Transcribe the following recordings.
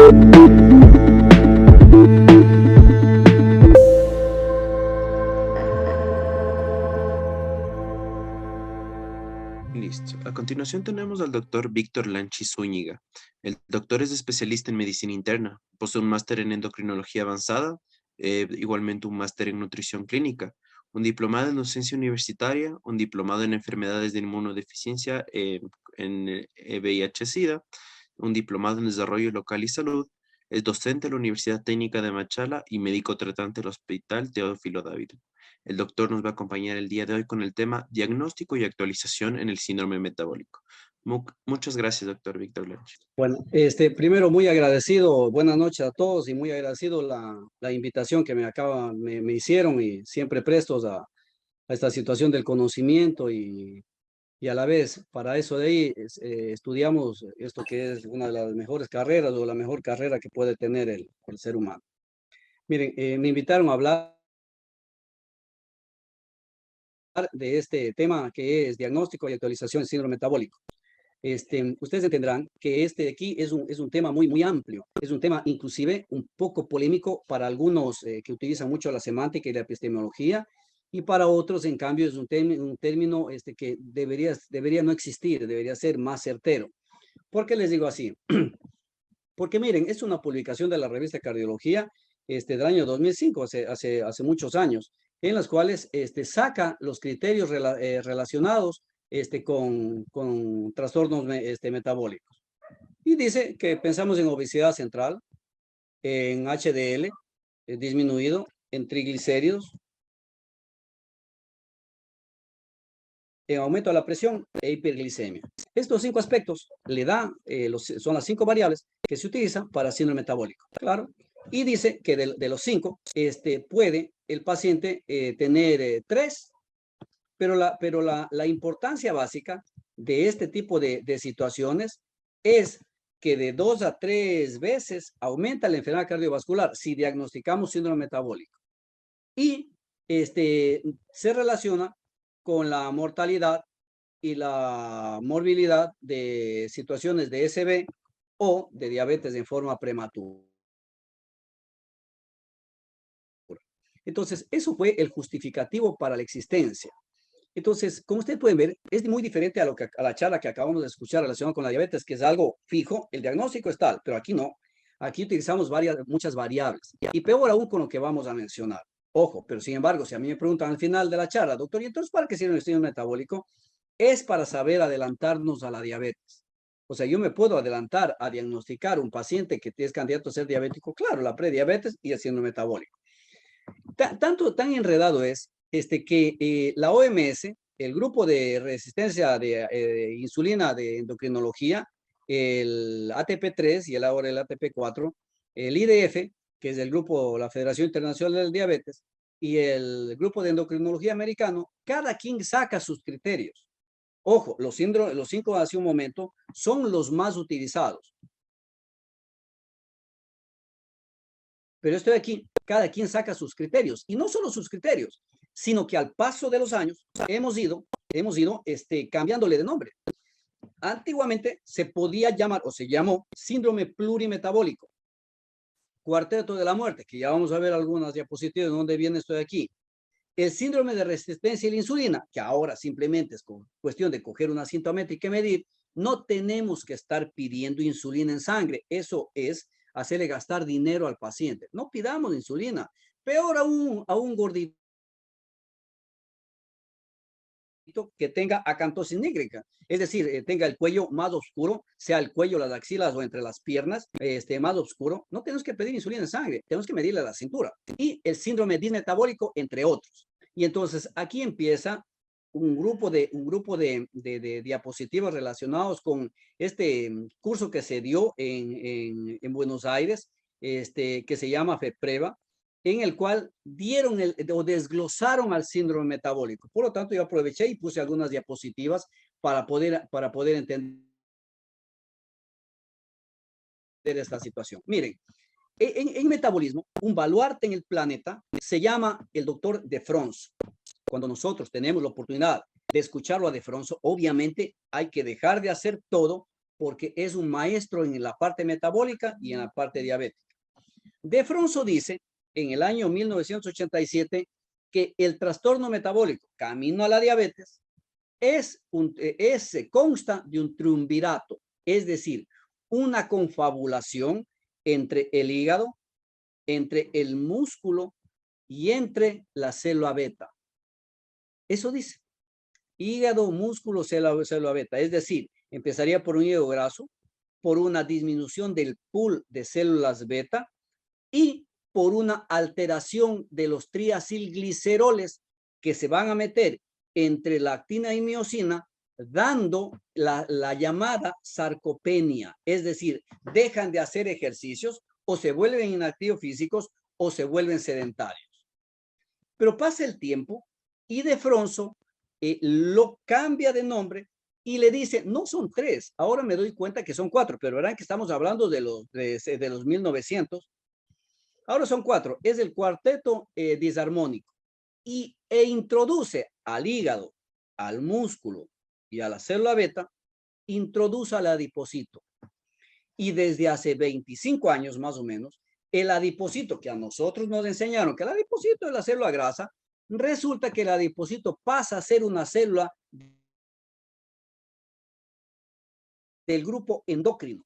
Listo. A continuación tenemos al doctor Víctor Lanchi Zúñiga. El doctor es especialista en medicina interna, posee un máster en endocrinología avanzada, igualmente un máster en nutrición clínica, un diplomado en docencia universitaria, un diplomado en enfermedades de inmunodeficiencia en VIH-Sida, un diplomado en desarrollo local y salud, es docente de la Universidad Técnica de Machala y médico tratante del Hospital Teófilo Dávila. El doctor nos va a acompañar el día de hoy con el tema diagnóstico y actualización en el síndrome metabólico. Muchas gracias, doctor Víctor Lanchi. Bueno, primero muy agradecido, buenas noches a todos y muy agradecido la invitación que me hicieron y siempre prestos a esta situación del conocimiento y a la vez para eso de ahí estudiamos esto que es una de las mejores carreras o la mejor carrera que puede tener el ser humano. Miren, me invitaron a hablar de este tema que es diagnóstico y actualización del síndrome metabólico. Ustedes entenderán que este de aquí es un tema muy amplio, es un tema inclusive un poco polémico para algunos que utilizan mucho la semántica y la epistemología, y para otros, en cambio, es un término que debería no existir, debería ser más certero. ¿Por qué les digo así? Porque miren, es una publicación de la revista Cardiología del año 2005, hace muchos años, en las cuales saca los criterios relacionados con trastornos metabólicos. Y dice que pensamos en obesidad central, en HDL disminuido, en triglicéridos, en aumento de la presión e hiperglicemia. Estos 5 aspectos son las 5 variables que se utilizan para síndrome metabólico, claro. Y dice que de los 5, puede el paciente tener 3, pero la importancia básica de este tipo de situaciones es que de 2 a 3 veces aumenta la enfermedad cardiovascular si diagnosticamos síndrome metabólico. Y se relaciona con la mortalidad y la morbilidad de situaciones de SB o de diabetes en forma prematura. Entonces, eso fue el justificativo para la existencia. Entonces, como ustedes pueden ver, es muy diferente a la charla que acabamos de escuchar relacionada con la diabetes, que es algo fijo, el diagnóstico es tal, pero aquí no. Aquí utilizamos muchas variables. Y peor aún con lo que vamos a mencionar. Ojo, pero sin embargo, si a mí me preguntan al final de la charla, doctor, ¿y entonces para qué sirve el estudio metabólico? Es para saber adelantarnos a la diabetes. O sea, yo me puedo adelantar a diagnosticar un paciente que es candidato a ser diabético, claro, la prediabetes y el síndrome metabólico. Tan enredado es que la OMS, el grupo de resistencia de insulina de endocrinología, el ATP3 y ahora el ATP4, el IDF, que es el grupo, la Federación Internacional del Diabetes, y el grupo de endocrinología americano, cada quien saca sus criterios. Ojo, los 5 hace un momento son los más utilizados. Pero esto de aquí, cada quien saca sus criterios. Y no solo sus criterios, sino que al paso de los años hemos ido cambiándole de nombre. Antiguamente se podía llamar, o se llamó, síndrome plurimetabólico. Cuarteto de la muerte, que ya vamos a ver algunas diapositivas de dónde viene esto de aquí. El síndrome de resistencia a la insulina, que ahora simplemente es cuestión de coger una cinta métrica y medir, no tenemos que estar pidiendo insulina en sangre. Eso es hacerle gastar dinero al paciente. No pidamos insulina. Peor aún a un gordito que tenga acantosis nígrica, es decir, tenga el cuello más oscuro, sea el cuello, las axilas o entre las piernas, más oscuro. No tenemos que pedir insulina en sangre, tenemos que medirle la cintura. Y el síndrome dismetabólico, entre otros. Y entonces aquí empieza un grupo de diapositivas relacionados con este curso que se dio en Buenos Aires, que se llama FEPREVA, en el cual dieron o desglosaron al síndrome metabólico. Por lo tanto, yo aproveché y puse algunas diapositivas para poder entender esta situación. Miren, en metabolismo, un baluarte en el planeta se llama el doctor de Fronzo. Cuando nosotros tenemos la oportunidad de escucharlo a de Fronzo, obviamente hay que dejar de hacer todo porque es un maestro en la parte metabólica y en la parte diabética. De Fronzo dice en el año 1987 que el trastorno metabólico camino a la diabetes consta de un triunvirato, es decir, una confabulación entre el hígado, entre el músculo y entre la célula beta. Eso dice, hígado, músculo, célula beta, es decir, empezaría por un hígado graso, por una disminución del pool de células beta y por una alteración de los triacilgliceroles que se van a meter entre la actina y miosina, dando la llamada sarcopenia, es decir, dejan de hacer ejercicios o se vuelven inactivos físicos o se vuelven sedentarios. Pero pasa el tiempo y de Fronzo lo cambia de nombre y le dice, no son 3, ahora me doy cuenta que son 4, pero verán que estamos hablando de los 1900. Ahora son 4, es el cuarteto disarmónico e introduce al hígado, al músculo y a la célula beta, introduce al adipocito. Y desde hace 25 años más o menos, el adipocito que a nosotros nos enseñaron que el adipocito es la célula grasa, resulta que el adipocito pasa a ser una célula del grupo endocrino.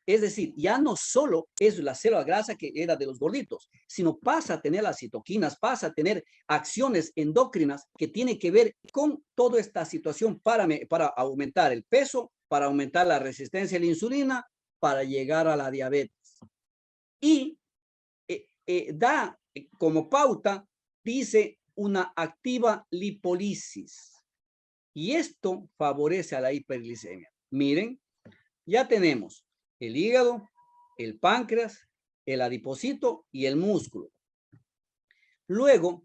Es decir, ya no solo es la célula grasa que era de los gorditos, sino pasa a tener las citoquinas, pasa a tener acciones endócrinas que tienen que ver con toda esta situación para aumentar el peso, para aumentar la resistencia a la insulina, para llegar a la diabetes. Y da como pauta, dice, una activa lipólisis. Y esto favorece a la hiperglicemia. Miren, ya tenemos el hígado, el páncreas, el adipocito y el músculo. Luego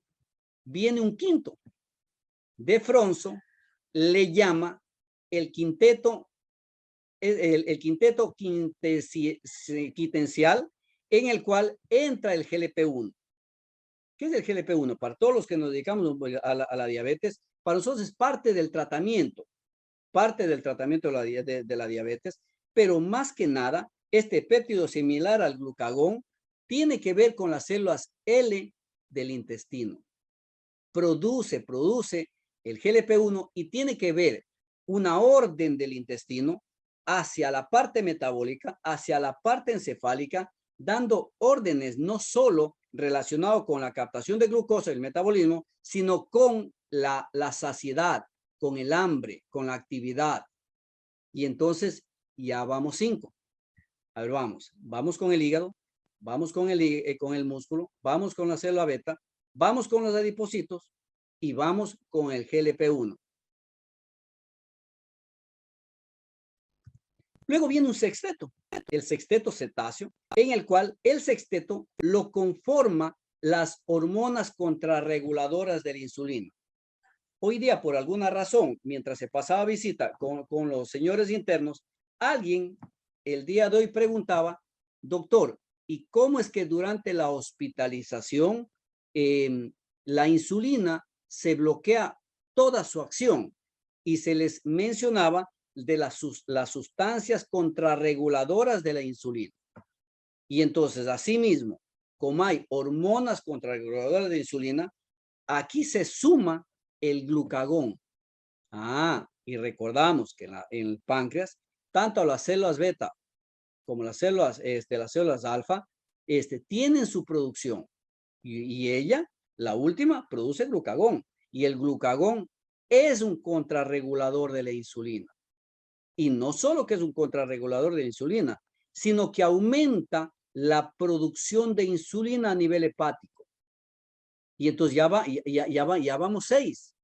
viene un quinto. De Fronzo le llama el quinteto quintencial, en el cual entra el GLP-1. ¿Qué es el GLP-1? Para todos los que nos dedicamos a la diabetes, para nosotros es parte del tratamiento de la diabetes, pero más que nada, este péptido similar al glucagón tiene que ver con las células L del intestino. Produce el GLP-1 y tiene que ver una orden del intestino hacia la parte metabólica, hacia la parte encefálica, dando órdenes no solo relacionadas con la captación de glucosa y el metabolismo, sino con la saciedad, con el hambre, con la actividad. Y entonces ya vamos 5. A ver, vamos con el hígado, vamos con el músculo, vamos con la célula beta, vamos con los adipocitos y vamos con el GLP-1. Luego viene un sexteto, el sexteto cetáceo, en el cual el sexteto lo conforma las hormonas contrarreguladoras de la insulina. Hoy día, por alguna razón, mientras se pasaba visita con los señores internos, alguien el día de hoy preguntaba, doctor, ¿y cómo es que durante la hospitalización la insulina se bloquea toda su acción? Y se les mencionaba de las sustancias contrarreguladoras de la insulina. Y entonces, asimismo, como hay hormonas contrarreguladoras de insulina, aquí se suma el glucagón. Y recordamos que en el páncreas, tanto las células beta como las células alfa, tienen su producción. Y ella, la última, produce glucagón. Y el glucagón es un contrarregulador de la insulina. Y no solo que es un contrarregulador de la insulina, sino que aumenta la producción de insulina a nivel hepático. Y entonces ya vamos 6.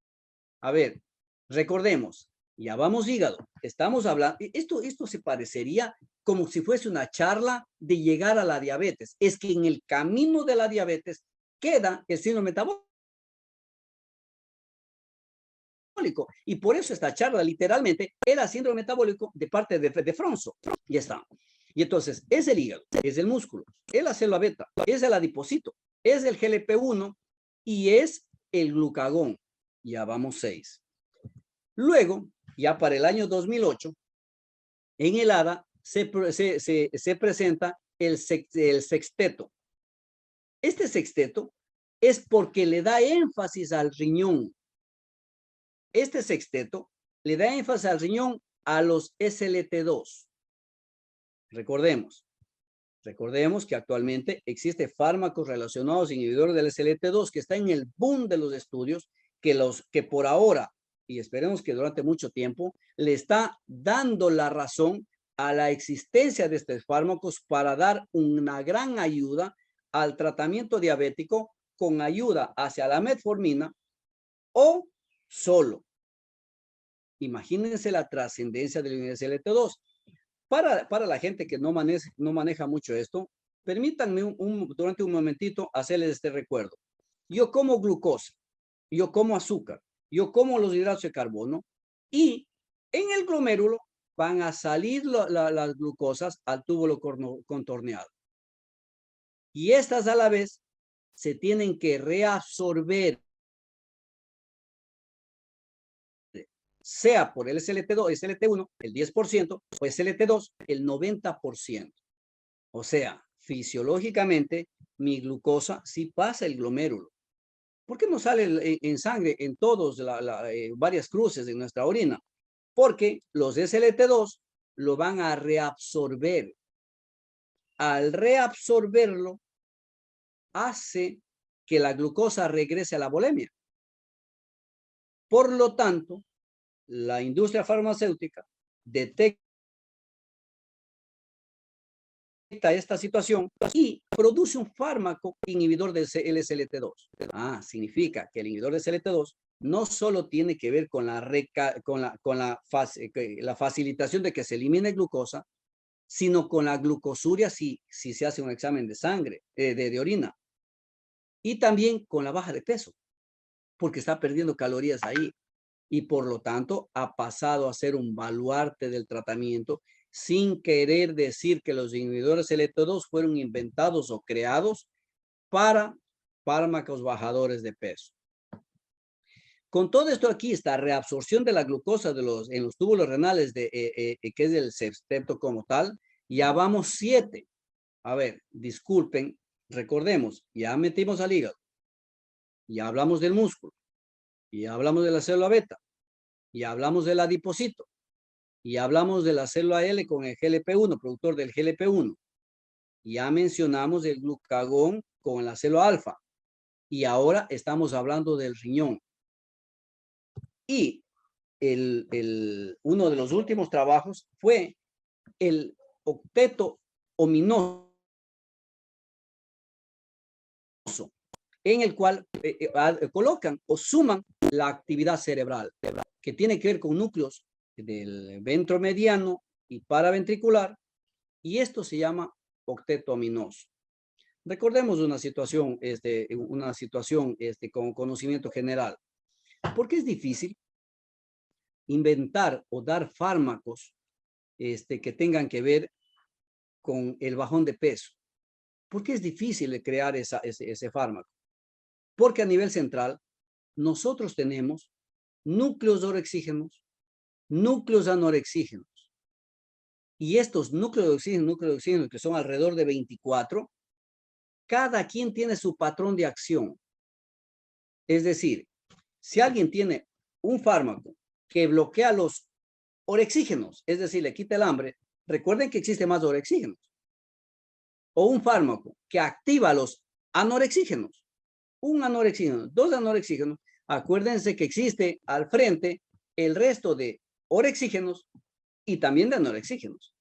A ver, recordemos, ya vamos hígado. Estamos hablando, esto se parecería como si fuese una charla de llegar a la diabetes. Es que en el camino de la diabetes queda el síndrome metabólico. Y por eso esta charla literalmente era síndrome metabólico de parte de Fronzo. Ya está. Y entonces es el hígado, es el músculo, es la célula beta, es el adipocito, es el GLP-1 y es el glucagón. Ya vamos 6. Luego, ya para el año 2008, En el ADA se presenta el sexteto. Este sexteto es porque le da énfasis al riñón. Este sexteto le da énfasis al riñón a los SLT2. Recordemos que actualmente existen fármacos relacionados inhibidores del SLT2 que está en el boom de los estudios, que por ahora, y esperemos que durante mucho tiempo, le está dando la razón a la existencia de estos fármacos para dar una gran ayuda al tratamiento diabético con ayuda hacia la metformina o solo. Imagínense la trascendencia del SLT2. Para la gente que no maneja mucho esto, permítanme durante un momentito hacerles este recuerdo. Yo como glucosa, yo como azúcar, yo como los hidratos de carbono y en el glomérulo van a salir las glucosas al túbulo contorneado. Y estas a la vez se tienen que reabsorber, sea por el SLT2, SLT1, el 10%, o SLT2, el 90%. O sea, fisiológicamente, mi glucosa sí pasa el glomérulo. ¿Por qué no sale en sangre en todos varias cruces de nuestra orina? Porque los SLT2 lo van a reabsorber. Al reabsorberlo, hace que la glucosa regrese a la volemia. Por lo tanto, la industria farmacéutica detecta esta situación y produce un fármaco inhibidor del SLT2. Significa que el inhibidor del SLT2 no solo tiene que ver con la facilitación de que se elimine glucosa, sino con la glucosuria si se hace un examen de sangre, de orina. Y también con la baja de peso, porque está perdiendo calorías ahí. Y por lo tanto ha pasado a ser un baluarte del tratamiento, sin querer decir que los inhibidores SLT2 fueron inventados o creados para fármacos bajadores de peso. Con todo esto aquí, esta reabsorción de la glucosa en los túbulos renales, que es el sexteto como tal, ya vamos 7. A ver, disculpen, recordemos, ya metimos al hígado, ya hablamos del músculo, ya hablamos de la célula beta, ya hablamos del adipocito, y hablamos de la célula L con el GLP-1, productor del GLP-1. Ya mencionamos el glucagón con la célula alfa. Y ahora estamos hablando del riñón. Y uno de los últimos trabajos fue el octeto ominoso, en el cual colocan o suman la actividad cerebral, que tiene que ver con núcleos del ventromediano y paraventricular, y esto se llama octeto ominoso. Recordemos una situación con conocimiento general. ¿Por qué es difícil inventar o dar fármacos que tengan que ver con el bajón de peso? ¿Por qué es difícil crear ese fármaco? Porque a nivel central nosotros tenemos núcleos orexígenos, núcleos anorexígenos. Y estos núcleos de oxígeno, que son alrededor de 24, cada quien tiene su patrón de acción. Es decir, si alguien tiene un fármaco que bloquea los orexígenos, es decir, le quita el hambre, recuerden que existe más orexígenos. O un fármaco que activa los anorexígenos, un anorexígeno, 2 anorexígenos, acuérdense que existe al frente el resto de orexígenos y también de anorexígenos.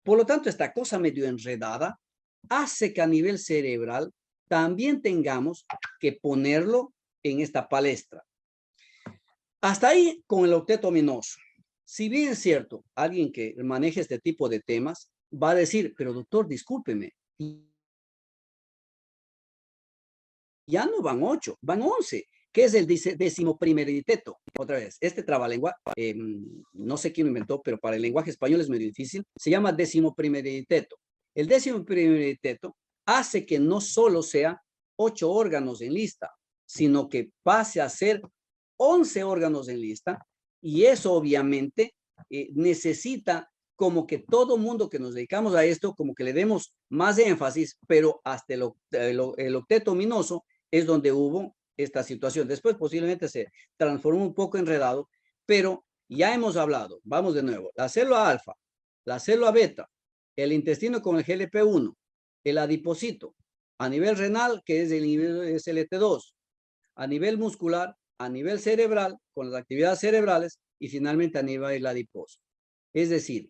Por lo tanto, esta cosa medio enredada hace que a nivel cerebral también tengamos que ponerlo en esta palestra. Hasta ahí con el octeto ominoso. Si bien es cierto, alguien que maneje este tipo de temas va a decir, pero doctor, discúlpeme, ya no van 8, van 11. ¿Qué es el 11º diteto? Otra vez, este trabalengua, no sé quién lo inventó, pero para el lenguaje español es medio difícil, se llama 11º diteto. El 11º diteto hace que no solo sea 8 órganos en lista, sino que pase a ser 11 órganos en lista, y eso obviamente necesita como que todo mundo que nos dedicamos a esto, como que le demos más énfasis, pero hasta el octeto ominoso es donde hubo esta situación. Después posiblemente se transformó un poco enredado, pero ya hemos hablado, vamos de nuevo, la célula alfa, la célula beta, el intestino con el GLP-1, el adipocito, a nivel renal, que es el nivel SLT2, a nivel muscular, a nivel cerebral, con las actividades cerebrales, y finalmente a nivel adiposo. Es decir,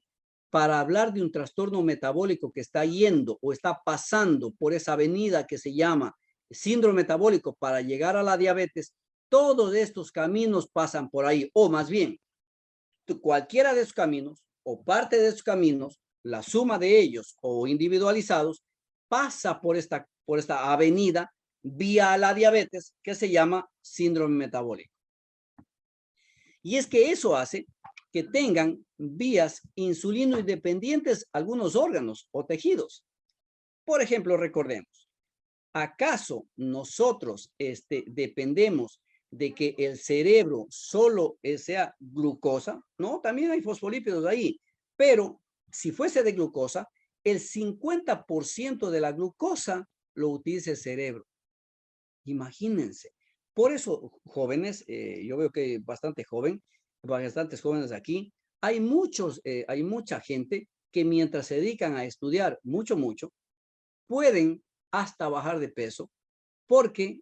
para hablar de un trastorno metabólico que está yendo o está pasando por esa avenida que se llama síndrome metabólico para llegar a la diabetes, todos estos caminos pasan por ahí, o más bien, cualquiera de esos caminos o parte de esos caminos, la suma de ellos o individualizados, pasa por esta avenida vía la diabetes que se llama síndrome metabólico. Y es que eso hace que tengan vías insulino independientes algunos órganos o tejidos. Por ejemplo, recordemos, ¿acaso nosotros dependemos de que el cerebro solo sea glucosa? No, también hay fosfolípidos ahí, pero si fuese de glucosa, el 50% de la glucosa lo utiliza el cerebro. Imagínense. Por eso, jóvenes, yo veo que bastantes jóvenes aquí, hay mucha gente que mientras se dedican a estudiar mucho, pueden hasta bajar de peso porque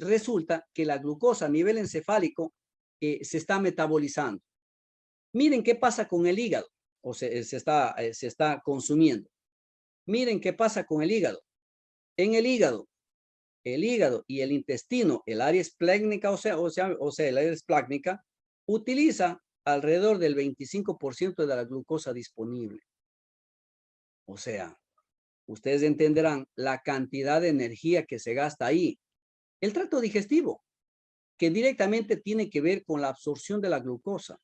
resulta que la glucosa a nivel encefálico se está metabolizando. Miren qué pasa con el hígado, o se está consumiendo. Miren qué pasa con el hígado. En el hígado y el intestino, el área esplécnica, o sea, el área esplécnica, utiliza alrededor del 25% de la glucosa disponible. O sea, ustedes entenderán la cantidad de energía que se gasta ahí. El tracto digestivo, que directamente tiene que ver con la absorción de la glucosa.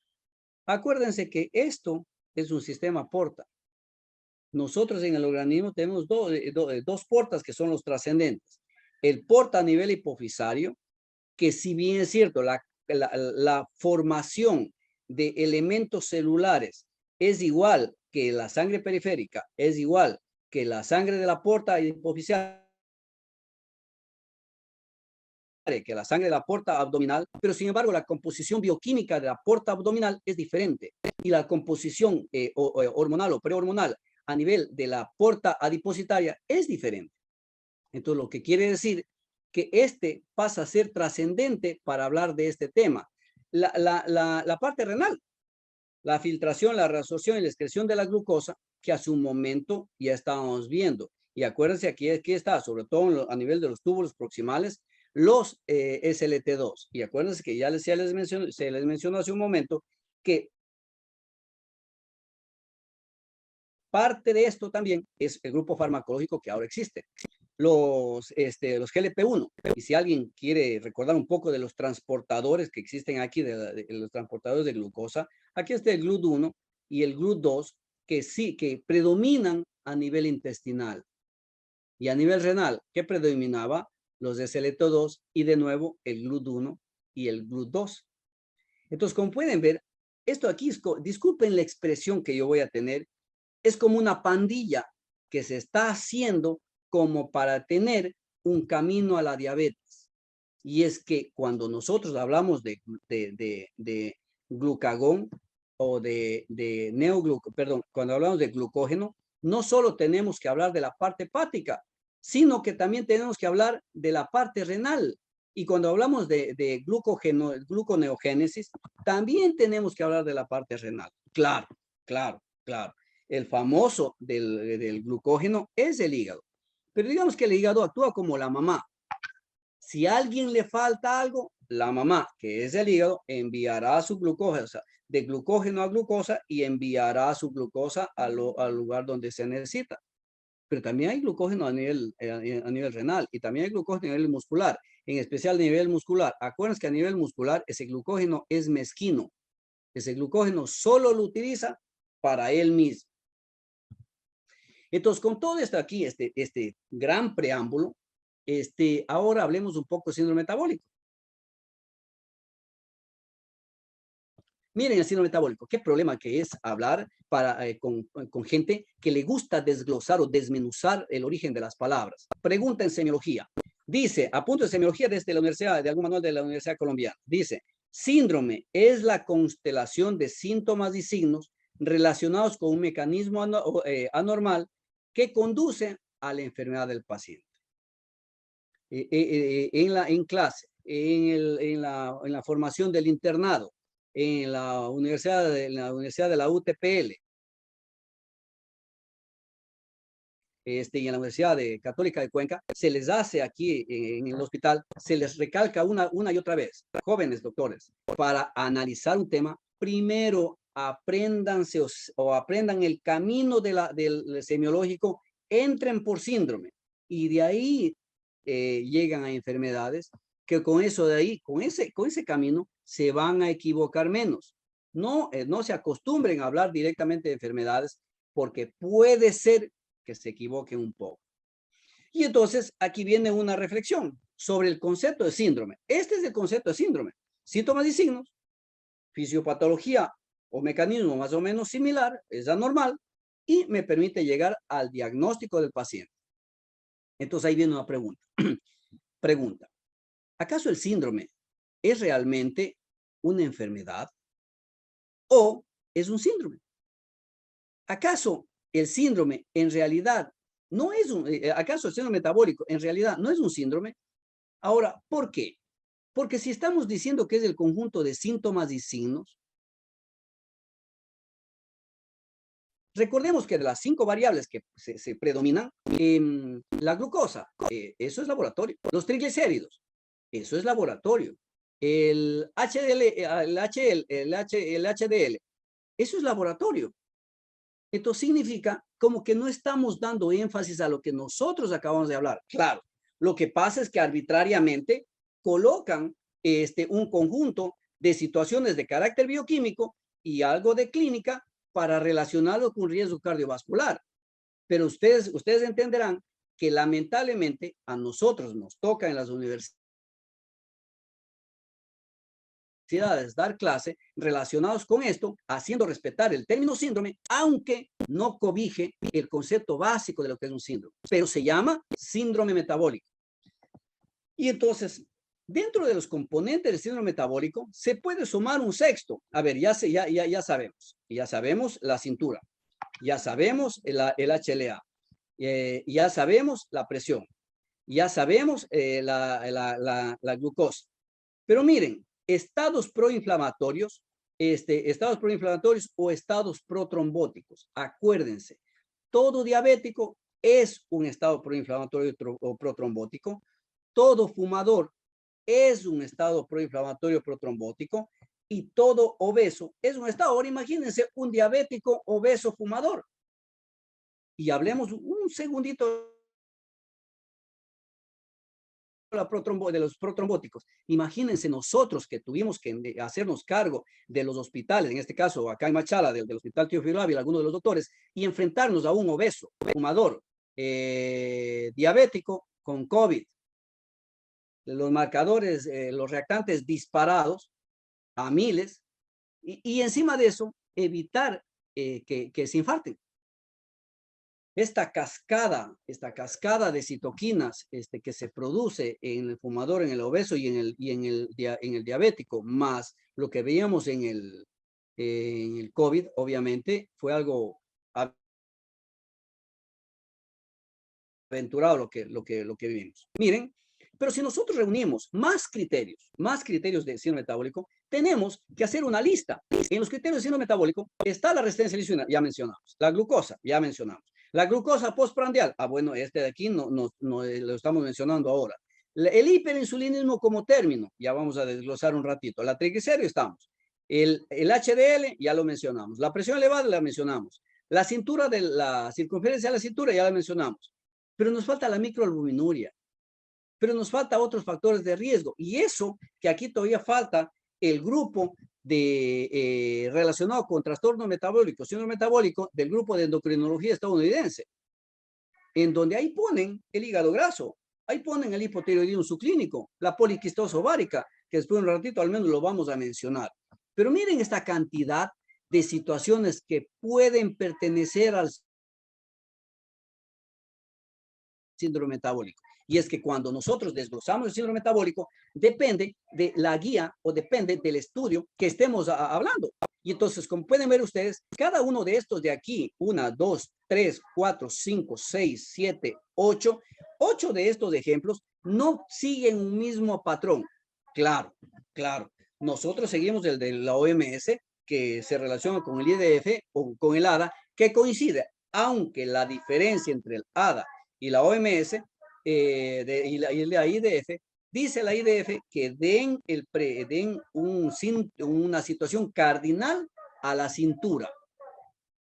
Acuérdense que esto es un sistema porta. Nosotros en el organismo tenemos dos portas que son los trascendentes. El porta a nivel hipofisario, que si bien es cierto, la formación de elementos celulares es igual que la sangre periférica, es igual que la sangre de la porta hipofisaria, que la sangre de la porta abdominal, pero sin embargo la composición bioquímica de la porta abdominal es diferente y la composición hormonal o prehormonal a nivel de la porta adipositaria es diferente. Entonces, lo que quiere decir que pasa a ser trascendente para hablar de este tema. La parte renal, la filtración, la reabsorción y la excreción de la glucosa, que a su momento ya estábamos viendo. Y acuérdense, aquí está, sobre todo a nivel de los túbulos proximales, los SLT2. Y acuérdense que ya se les mencionó hace un momento que parte de esto también es el grupo farmacológico que ahora existe, los GLP-1. Y si alguien quiere recordar un poco de los transportadores que existen aquí, de los transportadores de glucosa, aquí está el GLUT1 y el GLUT2, que predominan a nivel intestinal. Y a nivel renal, ¿qué predominaba? Los SLT2 y de nuevo el GLUT1 y el GLUT2. Entonces, como pueden ver, esto aquí, disculpen la expresión que yo voy a tener, es como una pandilla que se está haciendo como para tener un camino a la diabetes. Y es que cuando nosotros hablamos de glucagón o cuando hablamos de glucógeno, no solo tenemos que hablar de la parte hepática, sino que también tenemos que hablar de la parte renal. Y cuando hablamos de gluconeogénesis, también tenemos que hablar de la parte renal. Claro, claro, claro. El famoso del glucógeno es el hígado. Pero digamos que el hígado actúa como la mamá. Si a alguien le falta algo, la mamá, que es el hígado, enviará su glucógeno, o sea, de glucógeno a glucosa y enviará su glucosa al lugar donde se necesita. Pero también hay glucógeno a nivel renal y también hay glucógeno a nivel muscular, en especial a nivel muscular. Acuérdense que a nivel muscular ese glucógeno es mezquino. Ese glucógeno solo lo utiliza para él mismo. Entonces, con todo esto aquí, este gran preámbulo, ahora hablemos un poco de síndrome metabólico. Miren el síndrome metabólico, qué problema que es hablar con gente que le gusta desglosar o desmenuzar el origen de las palabras. Pregunta en semiología. Dice, apunto de semiología desde la universidad, de algún manual de la Universidad Colombiana. Dice, síndrome es la constelación de síntomas y signos relacionados con un mecanismo anormal que conduce a la enfermedad del paciente. En clase, en la formación del internado, en la universidad de la UTPL, y en la Universidad Católica de Cuenca, se les hace aquí en el hospital, se les recalca una y otra vez, jóvenes doctores, para analizar un tema, primero apréndanse o aprendan el camino del semiológico, entren por síndrome y de ahí llegan a enfermedades que con eso de ahí, con ese camino, se van a equivocar menos. No se acostumbren a hablar directamente de enfermedades porque puede ser que se equivoquen un poco. Y entonces aquí viene una reflexión sobre el concepto de síndrome. Este es el concepto de síndrome. Síntomas y signos, fisiopatología o mecanismo más o menos similar, es anormal y me permite llegar al diagnóstico del paciente. Entonces ahí viene una pregunta. Pregunta, ¿acaso el síndrome es realmente una enfermedad o es un síndrome? ¿Acaso el síndrome en realidad no es acaso el síndrome metabólico en realidad no es un síndrome? Ahora, ¿por qué? Porque si estamos diciendo que es el conjunto de síntomas y signos, recordemos que de las 5 variables que se predominan, la glucosa, eso es laboratorio. Los triglicéridos, eso es laboratorio. El HDL, eso es laboratorio. Esto significa como que no estamos dando énfasis a lo que nosotros acabamos de hablar. Claro, lo que pasa es que arbitrariamente colocan un conjunto de situaciones de carácter bioquímico y algo de clínica para relacionarlo con riesgo cardiovascular. Pero ustedes entenderán que lamentablemente a nosotros nos toca en las universidades dar clase relacionados con esto, haciendo respetar el término síndrome, aunque no cobije el concepto básico de lo que es un síndrome, pero se llama síndrome metabólico. Y entonces, dentro de los componentes del síndrome metabólico, se puede sumar un sexto. A ver, ya sabemos la cintura, ya sabemos el HLA, ya sabemos la presión, ya sabemos la glucosa. Pero miren, estados proinflamatorios o estados protrombóticos. Acuérdense, todo diabético es un estado proinflamatorio o protrombótico. Todo fumador es un estado proinflamatorio protrombótico y todo obeso es un estado. Ahora imagínense un diabético obeso fumador. Y hablemos un segundito de los protrombóticos. Imagínense nosotros que tuvimos que hacernos cargo de los hospitales, en este caso acá en Machala, del Hospital Teófilo Ávila, algunos de los doctores, y enfrentarnos a un obeso, fumador, diabético con COVID, los marcadores, los reactantes disparados a miles, y encima de eso, evitar que se infarten. Esta cascada de citoquinas que se produce en el fumador, en el obeso y en el diabético, más lo que veíamos en el COVID, obviamente, fue algo aventurado lo que vivimos. Miren, pero si nosotros reunimos más criterios de síndrome metabólico, tenemos que hacer una lista. En los criterios de síndrome metabólico está la resistencia a la insulina, ya mencionamos. La glucosa, ya mencionamos. La glucosa postprandial, bueno, este de aquí no lo estamos mencionando ahora. El hiperinsulinismo como término, ya vamos a desglosar un ratito. La triglicéridos estamos. El HDL, ya lo mencionamos. La presión elevada, la mencionamos. La circunferencia de la cintura, ya la mencionamos. Pero nos falta la microalbuminuria. Pero nos falta otros factores de riesgo. Y eso, que aquí todavía falta el grupo relacionado con trastorno metabólico, síndrome metabólico del grupo de endocrinología estadounidense, en donde ahí ponen el hígado graso, ahí ponen el hipotiroidismo subclínico, la poliquistosis ovárica, que después de un ratito al menos lo vamos a mencionar. Pero miren esta cantidad de situaciones que pueden pertenecer al síndrome metabólico. Y es que cuando nosotros desglosamos el síndrome metabólico, depende de la guía o depende del estudio que estemos hablando. Y entonces, como pueden ver ustedes, cada uno de estos de aquí, 1, 2, 3, 4, 5, 6, 7, 8, 8 de estos ejemplos no siguen un mismo patrón. Claro, claro. Nosotros seguimos el de la OMS, que se relaciona con el IDF o con el ADA, que coincide, aunque la diferencia entre el ADA y la OMS y la IDF, dice la IDF que den una situación cardinal a la cintura,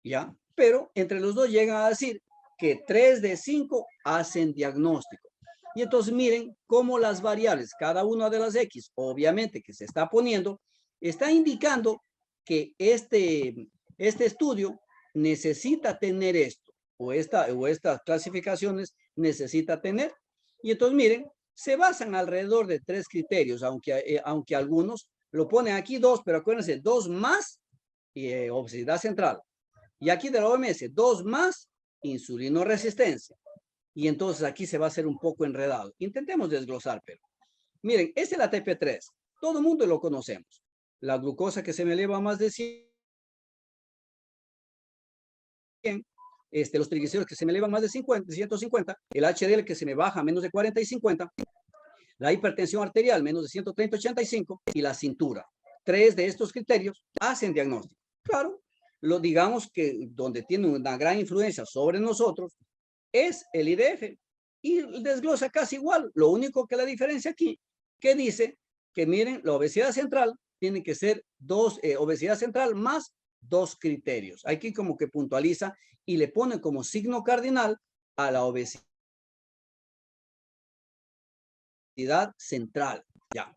¿ya? Pero entre los dos llegan a decir que 3 de 5 hacen diagnóstico. Y entonces miren cómo las variables, cada una de las X, obviamente que se está poniendo, está indicando que este estudio necesita tener esto, o estas clasificaciones necesita tener. Y entonces miren, se basan alrededor de 3 criterios, aunque algunos lo ponen aquí 2, pero acuérdense, 2 más obesidad central. Y aquí de la OMS, 2 más insulinoresistencia. Y entonces aquí se va a hacer un poco enredado. Intentemos desglosar, pero miren, es el ATP3. Todo el mundo lo conocemos. La glucosa que se me eleva a más de 100, los triglicéridos que se me elevan más de 150, el HDL que se me baja a menos de 40 y 50, la hipertensión arterial menos de 130, 85 y la cintura. 3 de estos criterios hacen diagnóstico. Claro, digamos que donde tiene una gran influencia sobre nosotros es el IDF y desglosa casi igual. Lo único que la diferencia aquí, que dice que miren, la obesidad central tiene que ser obesidad central más 2 criterios. Aquí como que puntualiza y le pone como signo cardinal a la obesidad central. Ya.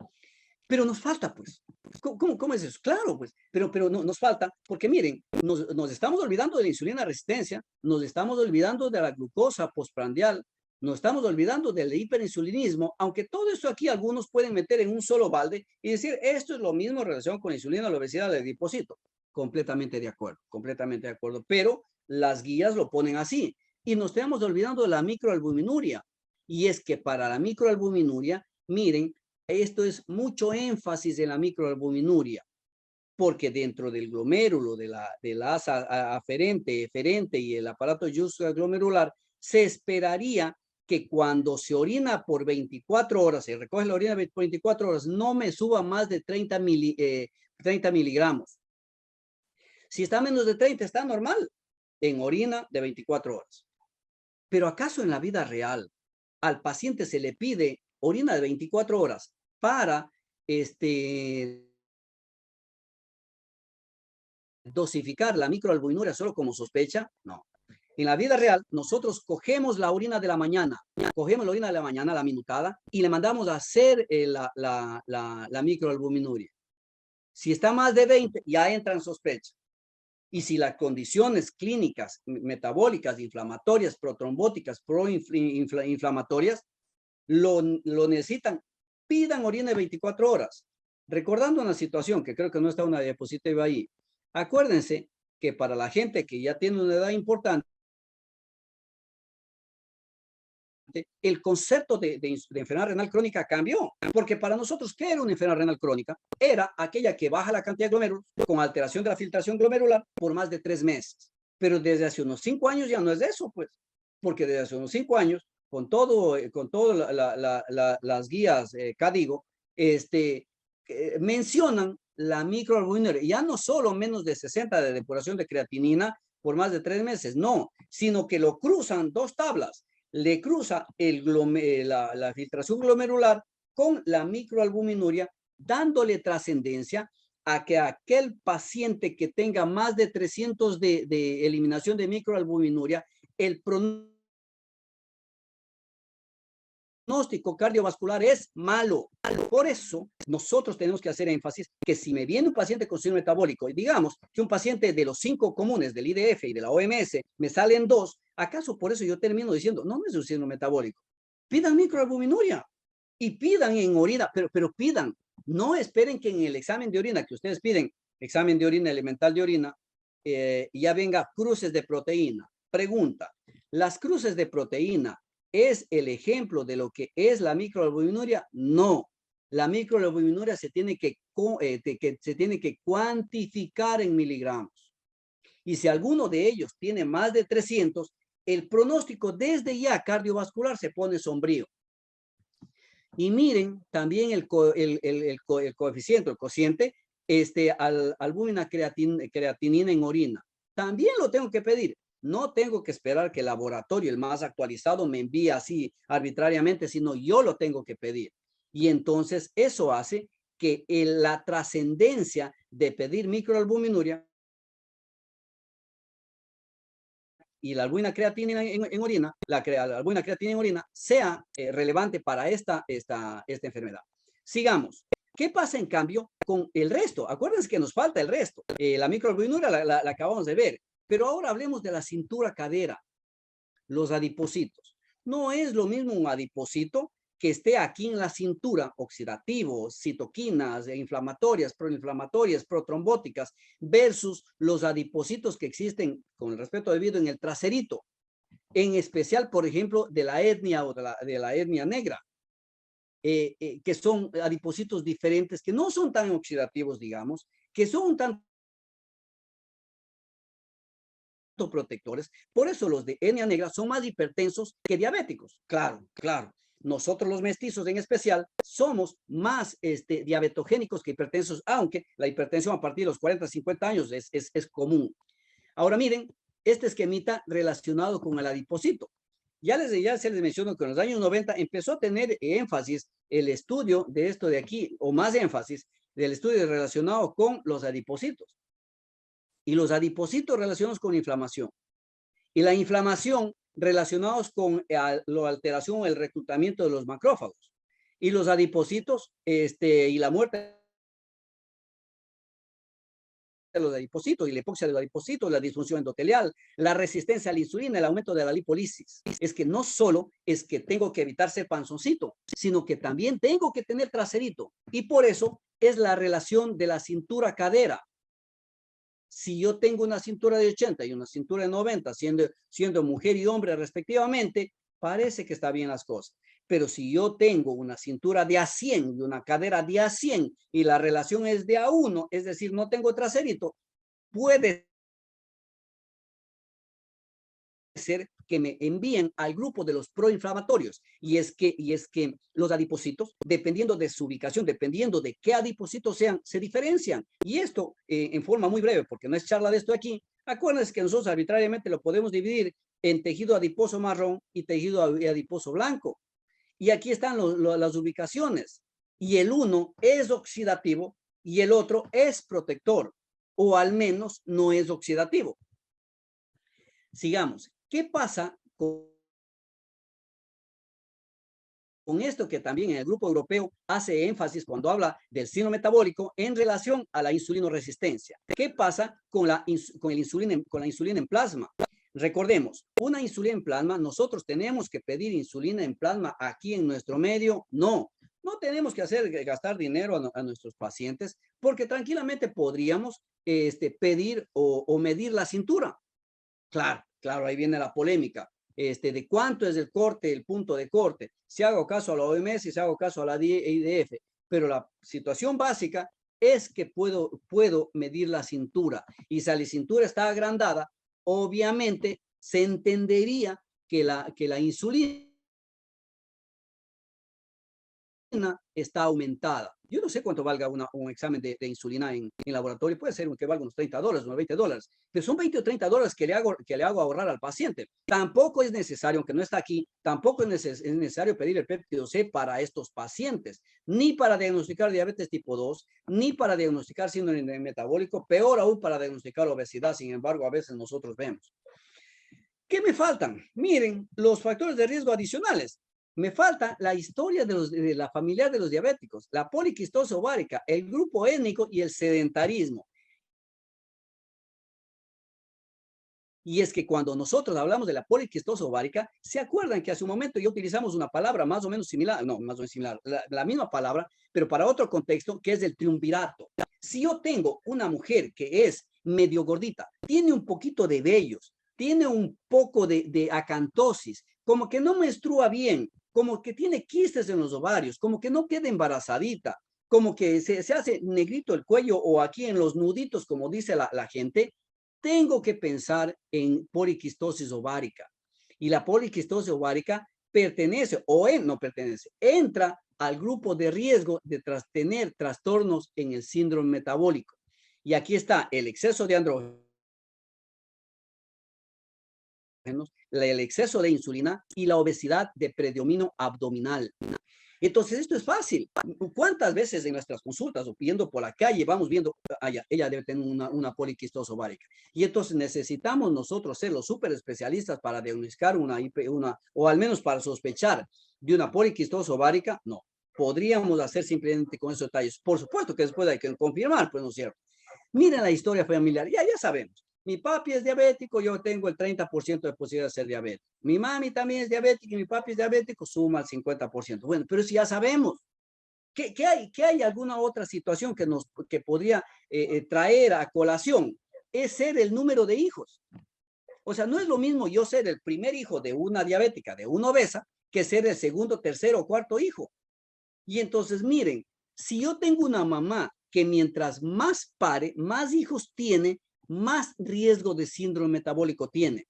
Pero nos falta, pues. ¿Cómo es eso? Claro, pues, pero no, nos falta, porque miren, nos estamos olvidando de la insulina resistencia, nos estamos olvidando de la glucosa postprandial, nos estamos olvidando del hiperinsulinismo, aunque todo esto aquí algunos pueden meter en un solo balde y decir, esto es lo mismo en relación con la insulina, la obesidad, el adipocito. Completamente de acuerdo, pero las guías lo ponen así. Y nos estamos olvidando de la microalbuminuria. Y es que para la microalbuminuria, miren, esto es mucho énfasis en la microalbuminuria, porque dentro del glomérulo, de la asa aferente, eferente y el aparato glomerular, se esperaría que cuando se orina por 24 horas, se recoge la orina por 24 horas, no me suba más de 30 miligramos. Si está menos de 30, está normal en orina de 24 horas. Pero ¿acaso en la vida real al paciente se le pide orina de 24 horas para dosificar la microalbuminuria solo como sospecha? No. En la vida real, nosotros cogemos la orina de la mañana, la minutada, y le mandamos a hacer la microalbuminuria. Si está más de 20, ya entra en sospecha. Y si las condiciones clínicas, metabólicas, inflamatorias, protrombóticas, proinflamatorias, lo necesitan, pidan orina de 24 horas. Recordando una situación, que creo que no está una diapositiva ahí, acuérdense que para la gente que ya tiene una edad importante, el concepto de enfermedad renal crónica cambió, porque para nosotros, ¿qué era una enfermedad renal crónica? Era aquella que baja la cantidad de glomérulos con alteración de la filtración glomerular por más de 3 meses. Pero desde hace unos 5 años ya no es de eso, pues, porque desde hace unos 5 años, con todo las guías CADIGO, mencionan la microalbuminuria, ya no solo menos de 60 de depuración de creatinina por más de 3 meses, no, sino que lo cruzan 2 tablas. Le cruza la filtración glomerular con la microalbuminuria, dándole trascendencia a que aquel paciente que tenga más de 300 de eliminación de microalbuminuria, el pronóstico cardiovascular es malo. Por eso, nosotros tenemos que hacer énfasis que si me viene un paciente con síndrome metabólico, y digamos que un paciente de los 5 comunes del IDF y de la OMS me salen 2, ¿acaso por eso yo termino diciendo, no es un síndrome metabólico? Pidan microalbuminuria y pidan en orina, pero pidan, No esperen que en el examen de orina que ustedes piden, examen de orina, elemental de orina, ya venga cruces de proteína. Pregunta, ¿las cruces de proteína es el ejemplo de lo que es la microalbuminuria? No. La microalbuminuria se tiene que cuantificar en miligramos. Y si alguno de ellos tiene más de 300, el pronóstico desde ya cardiovascular se pone sombrío. Y miren también el coeficiente, el cociente, albúmina creatinina en orina. También lo tengo que pedir. No tengo que esperar que el laboratorio, el más actualizado, me envíe así arbitrariamente, sino yo lo tengo que pedir. Y entonces eso hace que la trascendencia de pedir microalbuminuria y la albúmina creatinina en orina, la albúmina creatinina en orina sea relevante para esta enfermedad. Sigamos. ¿Qué pasa en cambio con el resto? Acuérdense que nos falta el resto. La microalbuminuria la acabamos de ver, pero ahora hablemos de la cintura cadera, los adipocitos. No es lo mismo un adipocito que esté aquí en la cintura, oxidativos, citoquinas, inflamatorias, proinflamatorias, protrombóticas, versus los adipocitos que existen, con el respeto debido, en el traserito, en especial, por ejemplo, de la etnia o de la etnia negra, que son adipocitos diferentes, que no son tan oxidativos, digamos, que son tan protectores. Por eso los de etnia negra son más hipertensos que diabéticos. Claro, claro. Nosotros los mestizos en especial somos más diabetogénicos que hipertensos, aunque la hipertensión a partir de los 40, 50 años es común. Ahora miren, este esquemita relacionado con el adipocito. Ya se les mencionó que en los años 90 empezó a tener énfasis el estudio de esto de aquí, o más énfasis del estudio relacionado con los adipocitos. Y los adipocitos relacionados con inflamación. Y la inflamación relacionados con la alteración o el reclutamiento de los macrófagos. Y los adipocitos y la muerte de los adipocitos y la hipoxia de los adipocitos, la disfunción endotelial, la resistencia a la insulina, el aumento de la lipólisis. Es que no solo es que tengo que evitar ser panzoncito, sino que también tengo que tener traserito. Y por eso es la relación de la cintura-cadera. Si yo tengo una cintura de 80 y una cintura de 90, siendo mujer y hombre respectivamente, parece que está bien las cosas. Pero si yo tengo una cintura de A100 y una cadera de A100 y la relación es de A1, es decir, no tengo traserito, puede ser que me envíen al grupo de los proinflamatorios. Y es que los adipocitos, dependiendo de su ubicación, dependiendo de qué adipocitos sean, se diferencian. Y esto en forma muy breve, porque no es charla de esto aquí. Acuérdense que nosotros arbitrariamente lo podemos dividir en tejido adiposo marrón y tejido adiposo blanco. Y aquí están las ubicaciones. Y el uno es oxidativo y el otro es protector, o al menos no es oxidativo. Sigamos. ¿Qué pasa con esto que también en el grupo europeo hace énfasis cuando habla del síndrome metabólico en relación a la insulinoresistencia? ¿Qué pasa con la insulina en plasma? Recordemos, una insulina en plasma, nosotros tenemos que pedir insulina en plasma aquí en nuestro medio. No tenemos que gastar dinero a nuestros pacientes porque tranquilamente podríamos pedir o medir la cintura. Claro, ahí viene la polémica. De cuánto es el corte, el punto de corte. Si hago caso a la OMS y si hago caso a la IDF. Pero la situación básica es que puedo medir la cintura. Y si la cintura está agrandada, obviamente se entendería que la insulina está aumentada. Yo no sé cuánto valga un examen de insulina en laboratorio. Puede ser que valga unos $30, unos $20, pero son 20 o $30 que le hago ahorrar al paciente. Tampoco es necesario, aunque no está aquí, tampoco es necesario pedir el péptido C para estos pacientes, ni para diagnosticar diabetes tipo 2, ni para diagnosticar síndrome metabólico, peor aún para diagnosticar obesidad. Sin embargo, a veces nosotros vemos. ¿Qué me faltan? Miren, los factores de riesgo adicionales. Me falta la historia de la familiar de los diabéticos, la poliquistosis ovárica, el grupo étnico y el sedentarismo. Y es que cuando nosotros hablamos de la poliquistosis ovárica, ¿se acuerdan que hace un momento ya utilizamos una palabra más o menos similar? No, más o menos similar, la misma palabra, pero para otro contexto, que es el triunvirato. Si yo tengo una mujer que es medio gordita, tiene un poquito de vellos, tiene un poco de acantosis, como que no menstrua bien, como que tiene quistes en los ovarios, como que no queda embarazadita, como que se hace negrito el cuello o aquí en los nuditos, como dice la gente, tengo que pensar en poliquistosis ovárica. Y la poliquistosis ovárica pertenece, no pertenece, entra al grupo de riesgo de tener trastornos en el síndrome metabólico. Y aquí está el exceso de andrógenos, el exceso de insulina y la obesidad de predominio abdominal. Entonces, esto es fácil. ¿Cuántas veces en nuestras consultas o pidiendo por la calle vamos viendo, ella debe tener una poliquistosis ovárica? Y entonces necesitamos nosotros ser los súper especialistas para diagnosticar o al menos para sospechar de una poliquistosis ovárica. No, podríamos hacer simplemente con esos detalles. Por supuesto que después hay que confirmar, pues no es cierto. Miren la historia familiar, ya sabemos. Mi papi es diabético, yo tengo el 30% de posibilidad de ser diabético. Mi mami también es diabética y mi papi es diabético, suma el 50%. Bueno, pero si ya sabemos, ¿qué hay alguna otra situación que podría traer a colación? Es ser el número de hijos. O sea, no es lo mismo yo ser el primer hijo de una diabética, de una obesa, que ser el segundo, tercero o cuarto hijo. Y entonces, miren, si yo tengo una mamá que mientras más pare, más hijos tiene, más riesgo de síndrome metabólico tiene.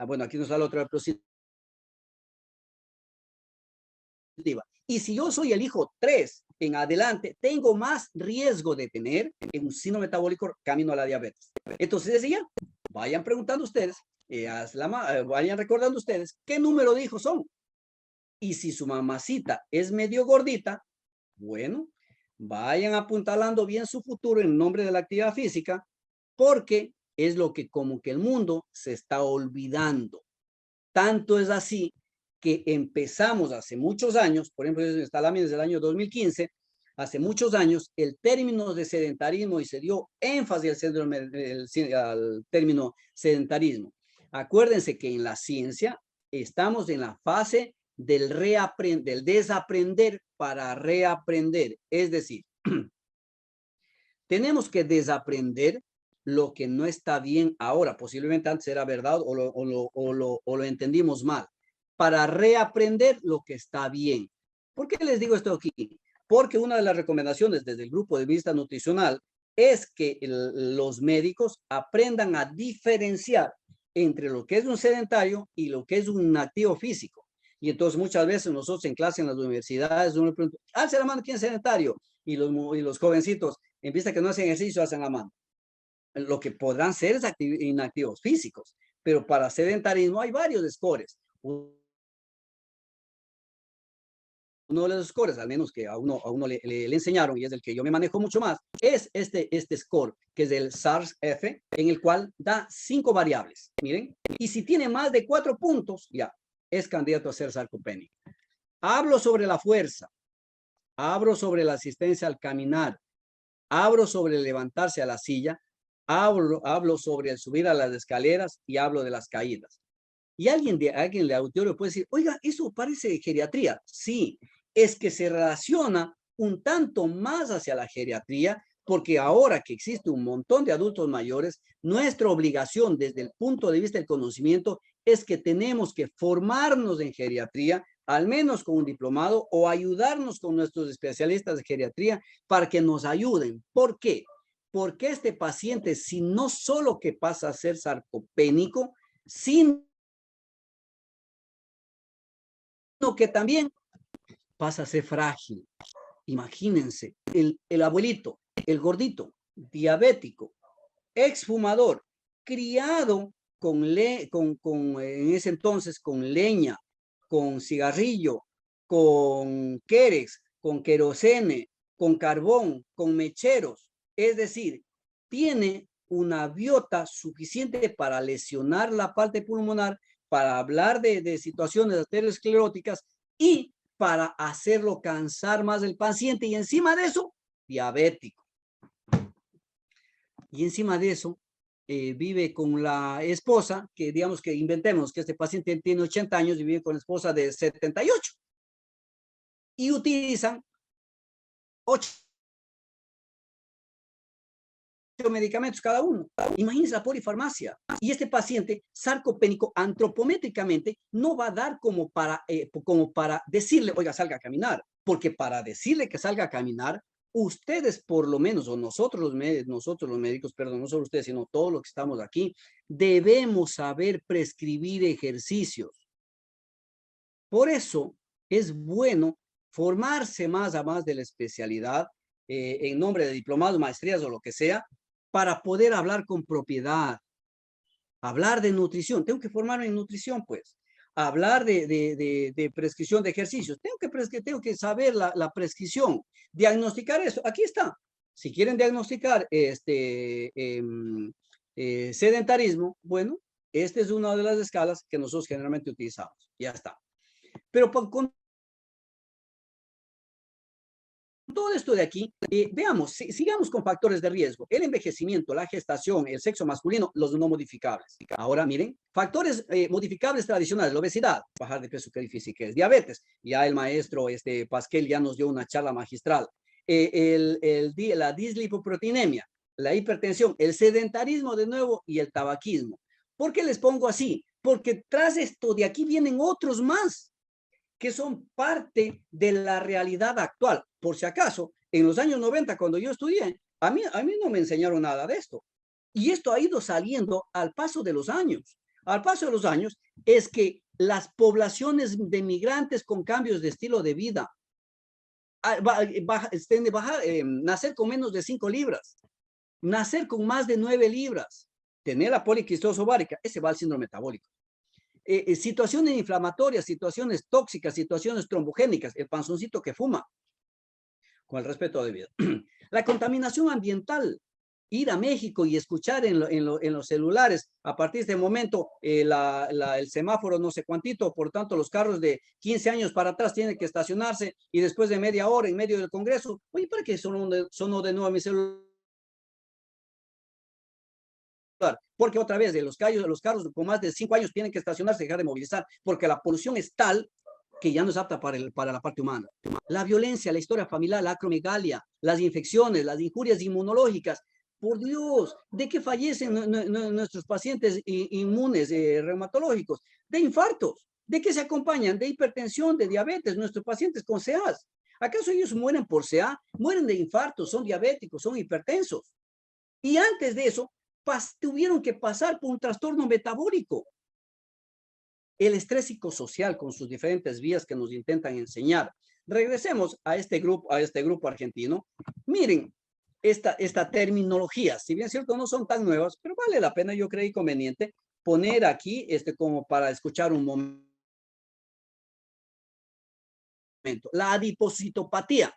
Bueno, aquí nos sale otra diapositiva. Y si yo soy el hijo 3 en adelante, tengo más riesgo de tener un síndrome metabólico camino a la diabetes. Entonces decía, vayan preguntando ustedes, vayan recordando ustedes qué número de hijos son. Y si su mamacita es medio gordita, bueno, vayan apuntalando bien su futuro en nombre de la actividad física, porque es lo que como que el mundo se está olvidando. Tanto es así que empezamos hace muchos años, por ejemplo, está la desde el año 2015, hace muchos años, el término de sedentarismo y se dio énfasis al término sedentarismo. Acuérdense que en la ciencia estamos en la fase del desaprender para reaprender. Es decir, tenemos que desaprender lo que no está bien ahora. Posiblemente antes era verdad o lo entendimos mal. Para reaprender lo que está bien. ¿Por qué les digo esto aquí? Porque una de las recomendaciones desde el grupo de vista nutricional es que los médicos aprendan a diferenciar entre lo que es un sedentario y lo que es un activo físico. Y entonces muchas veces nosotros en clase en las universidades uno pregunta, alza la mano, ¿quién es sedentario? Y los jovencitos, en vista que no hacen ejercicio, hacen la mano. Lo que podrán ser es inactivos físicos, pero para sedentarismo hay varios scores. Uno de los scores, al menos que a uno le enseñaron, y es el que yo me manejo mucho más, es este score, que es el SARS-F, en el cual da 5 variables. Miren, y si tiene más de 4 puntos, ya, es candidato a ser sarcopénico. Hablo sobre la fuerza, hablo sobre la asistencia al caminar, hablo sobre levantarse a la silla, hablo sobre el subir a las escaleras y hablo de las caídas. Y alguien de auditorio puede decir, oiga, eso parece geriatría. Sí, es que se relaciona un tanto más hacia la geriatría, porque ahora que existe un montón de adultos mayores, nuestra obligación desde el punto de vista del conocimiento es que tenemos que formarnos en geriatría, al menos con un diplomado, o ayudarnos con nuestros especialistas de geriatría para que nos ayuden. ¿Por qué? Porque este paciente, si no solo que pasa a ser sarcopénico, sino que también pasa a ser frágil. Imagínense, el abuelito, el gordito, diabético, exfumador, criado en ese entonces con leña, con cigarrillo, con querex, con querosene, con carbón, con mecheros. Es decir, tiene una biota suficiente para lesionar la parte pulmonar, para hablar de situaciones arterioscleróticas y para hacerlo cansar más el paciente y encima de eso, diabético. Y encima de eso, vive con la esposa, que digamos que inventemos que este paciente tiene 80 años y vive con la esposa de 78 y utilizan 8 medicamentos cada uno. Imagínense la polifarmacia. Y este paciente sarcopénico antropométricamente no va a dar como para decirle, oiga, salga a caminar, porque para decirle que salga a caminar, ustedes por lo menos, o nosotros los médicos, perdón, no solo ustedes, sino todos los que estamos aquí, debemos saber prescribir ejercicios. Por eso es bueno formarse más a más de la especialidad en nombre de diplomados, maestrías o lo que sea, para poder hablar con propiedad, hablar de nutrición. Tengo que formarme en nutrición, pues. Hablar de prescripción de ejercicios. Tengo que saber la prescripción. Diagnosticar eso. Aquí está. Si quieren diagnosticar sedentarismo, bueno, esta es una de las escalas que nosotros generalmente utilizamos. Ya está. Pero con todo esto de aquí, veamos, sigamos con factores de riesgo. El envejecimiento, la gestación, el sexo masculino, los no modificables. Ahora miren, factores modificables tradicionales, la obesidad, bajar de peso, que difícil que es, diabetes. Ya el maestro Pasquel ya nos dio una charla magistral. La dislipoproteinemia, la hipertensión, el sedentarismo de nuevo y el tabaquismo. ¿Por qué les pongo así? Porque tras esto de aquí vienen otros más que son parte de la realidad actual. Por si acaso, en los años 90, cuando yo estudié, a mí no me enseñaron nada de esto. Y esto ha ido saliendo al paso de los años. Al paso de los años es que las poblaciones de migrantes con cambios de estilo de vida, nacer con menos de 5 libras, nacer con más de 9 libras, tener la poliquistosis ovárica, ese va al síndrome metabólico. Situaciones inflamatorias, situaciones tóxicas, situaciones trombogénicas, el panzoncito que fuma, con el respeto debido. La contaminación ambiental, ir a México y escuchar en los celulares, a partir de este momento, el semáforo no sé cuántito, por tanto los carros de 15 años para atrás tienen que estacionarse y después de media hora en medio del Congreso, oye, ¿para qué sonó de nuevo mi celular? Porque otra vez, los carros con más de 5 años tienen que estacionarse y dejar de movilizar, porque la polución es tal que ya no es apta para la parte humana. La violencia, la historia familiar, la acromegalia, las infecciones, las injurias inmunológicas. Por Dios, ¿de qué fallecen nuestros pacientes inmunes reumatológicos? De infartos. ¿De qué se acompañan? De hipertensión, de diabetes, nuestros pacientes con CEAs. ¿Acaso ellos mueren por CEA? Mueren de infartos, son diabéticos, son hipertensos. Y antes de eso, tuvieron que pasar por un trastorno metabólico. El estrés psicosocial con sus diferentes vías que nos intentan enseñar. Regresemos a este grupo argentino. Miren, esta terminología, si bien es cierto, no son tan nuevas, pero vale la pena, yo creí conveniente, poner aquí como para escuchar un momento. La adipocitopatía,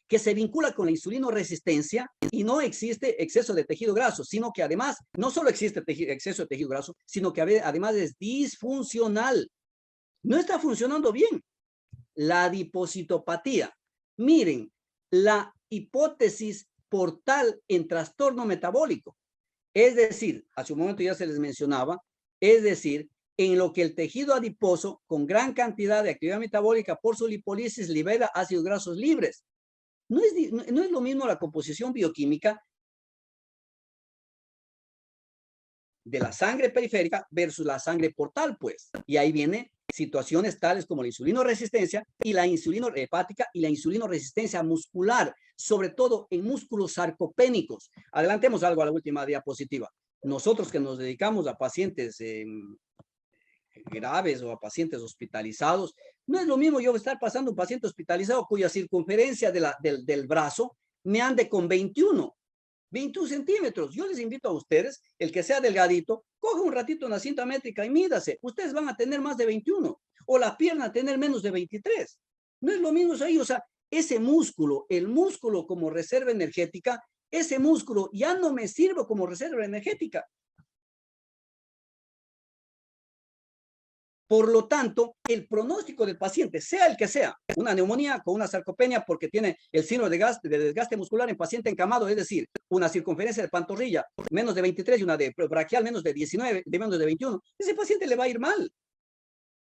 que se vincula con la insulinoresistencia y no existe exceso de tejido graso, sino que además no solo existe exceso de tejido graso, sino que además es disfuncional. No está funcionando bien. La adipocitopatía. Miren, la hipótesis portal en trastorno metabólico. Es decir, hace un momento ya se les mencionaba, es decir, en lo que el tejido adiposo con gran cantidad de actividad metabólica por su lipólisis libera ácidos grasos libres. No es lo mismo la composición bioquímica de la sangre periférica versus la sangre portal, pues. Y ahí vienen situaciones tales como la insulinoresistencia y la insulino hepática y la insulinoresistencia muscular, sobre todo en músculos sarcopénicos. Adelantemos algo a la última diapositiva. Nosotros que nos dedicamos a pacientes graves o a pacientes hospitalizados, no es lo mismo yo estar pasando un paciente hospitalizado cuya circunferencia del brazo me ande con 21 centímetros. Yo les invito a ustedes, el que sea delgadito, coge un ratito una cinta métrica y mídase. Ustedes van a tener más de 21 o la pierna a tener menos de 23. No es lo mismo ahí, o sea, ese músculo, el músculo como reserva energética, ese músculo ya no me sirve como reserva energética. Por lo tanto, el pronóstico del paciente, sea el que sea, una neumonía con una sarcopenia porque tiene el síndrome de desgaste muscular en paciente encamado, es decir, una circunferencia de pantorrilla menos de 23 y una de braquial menos de 19, de menos de 21, ese paciente le va a ir mal.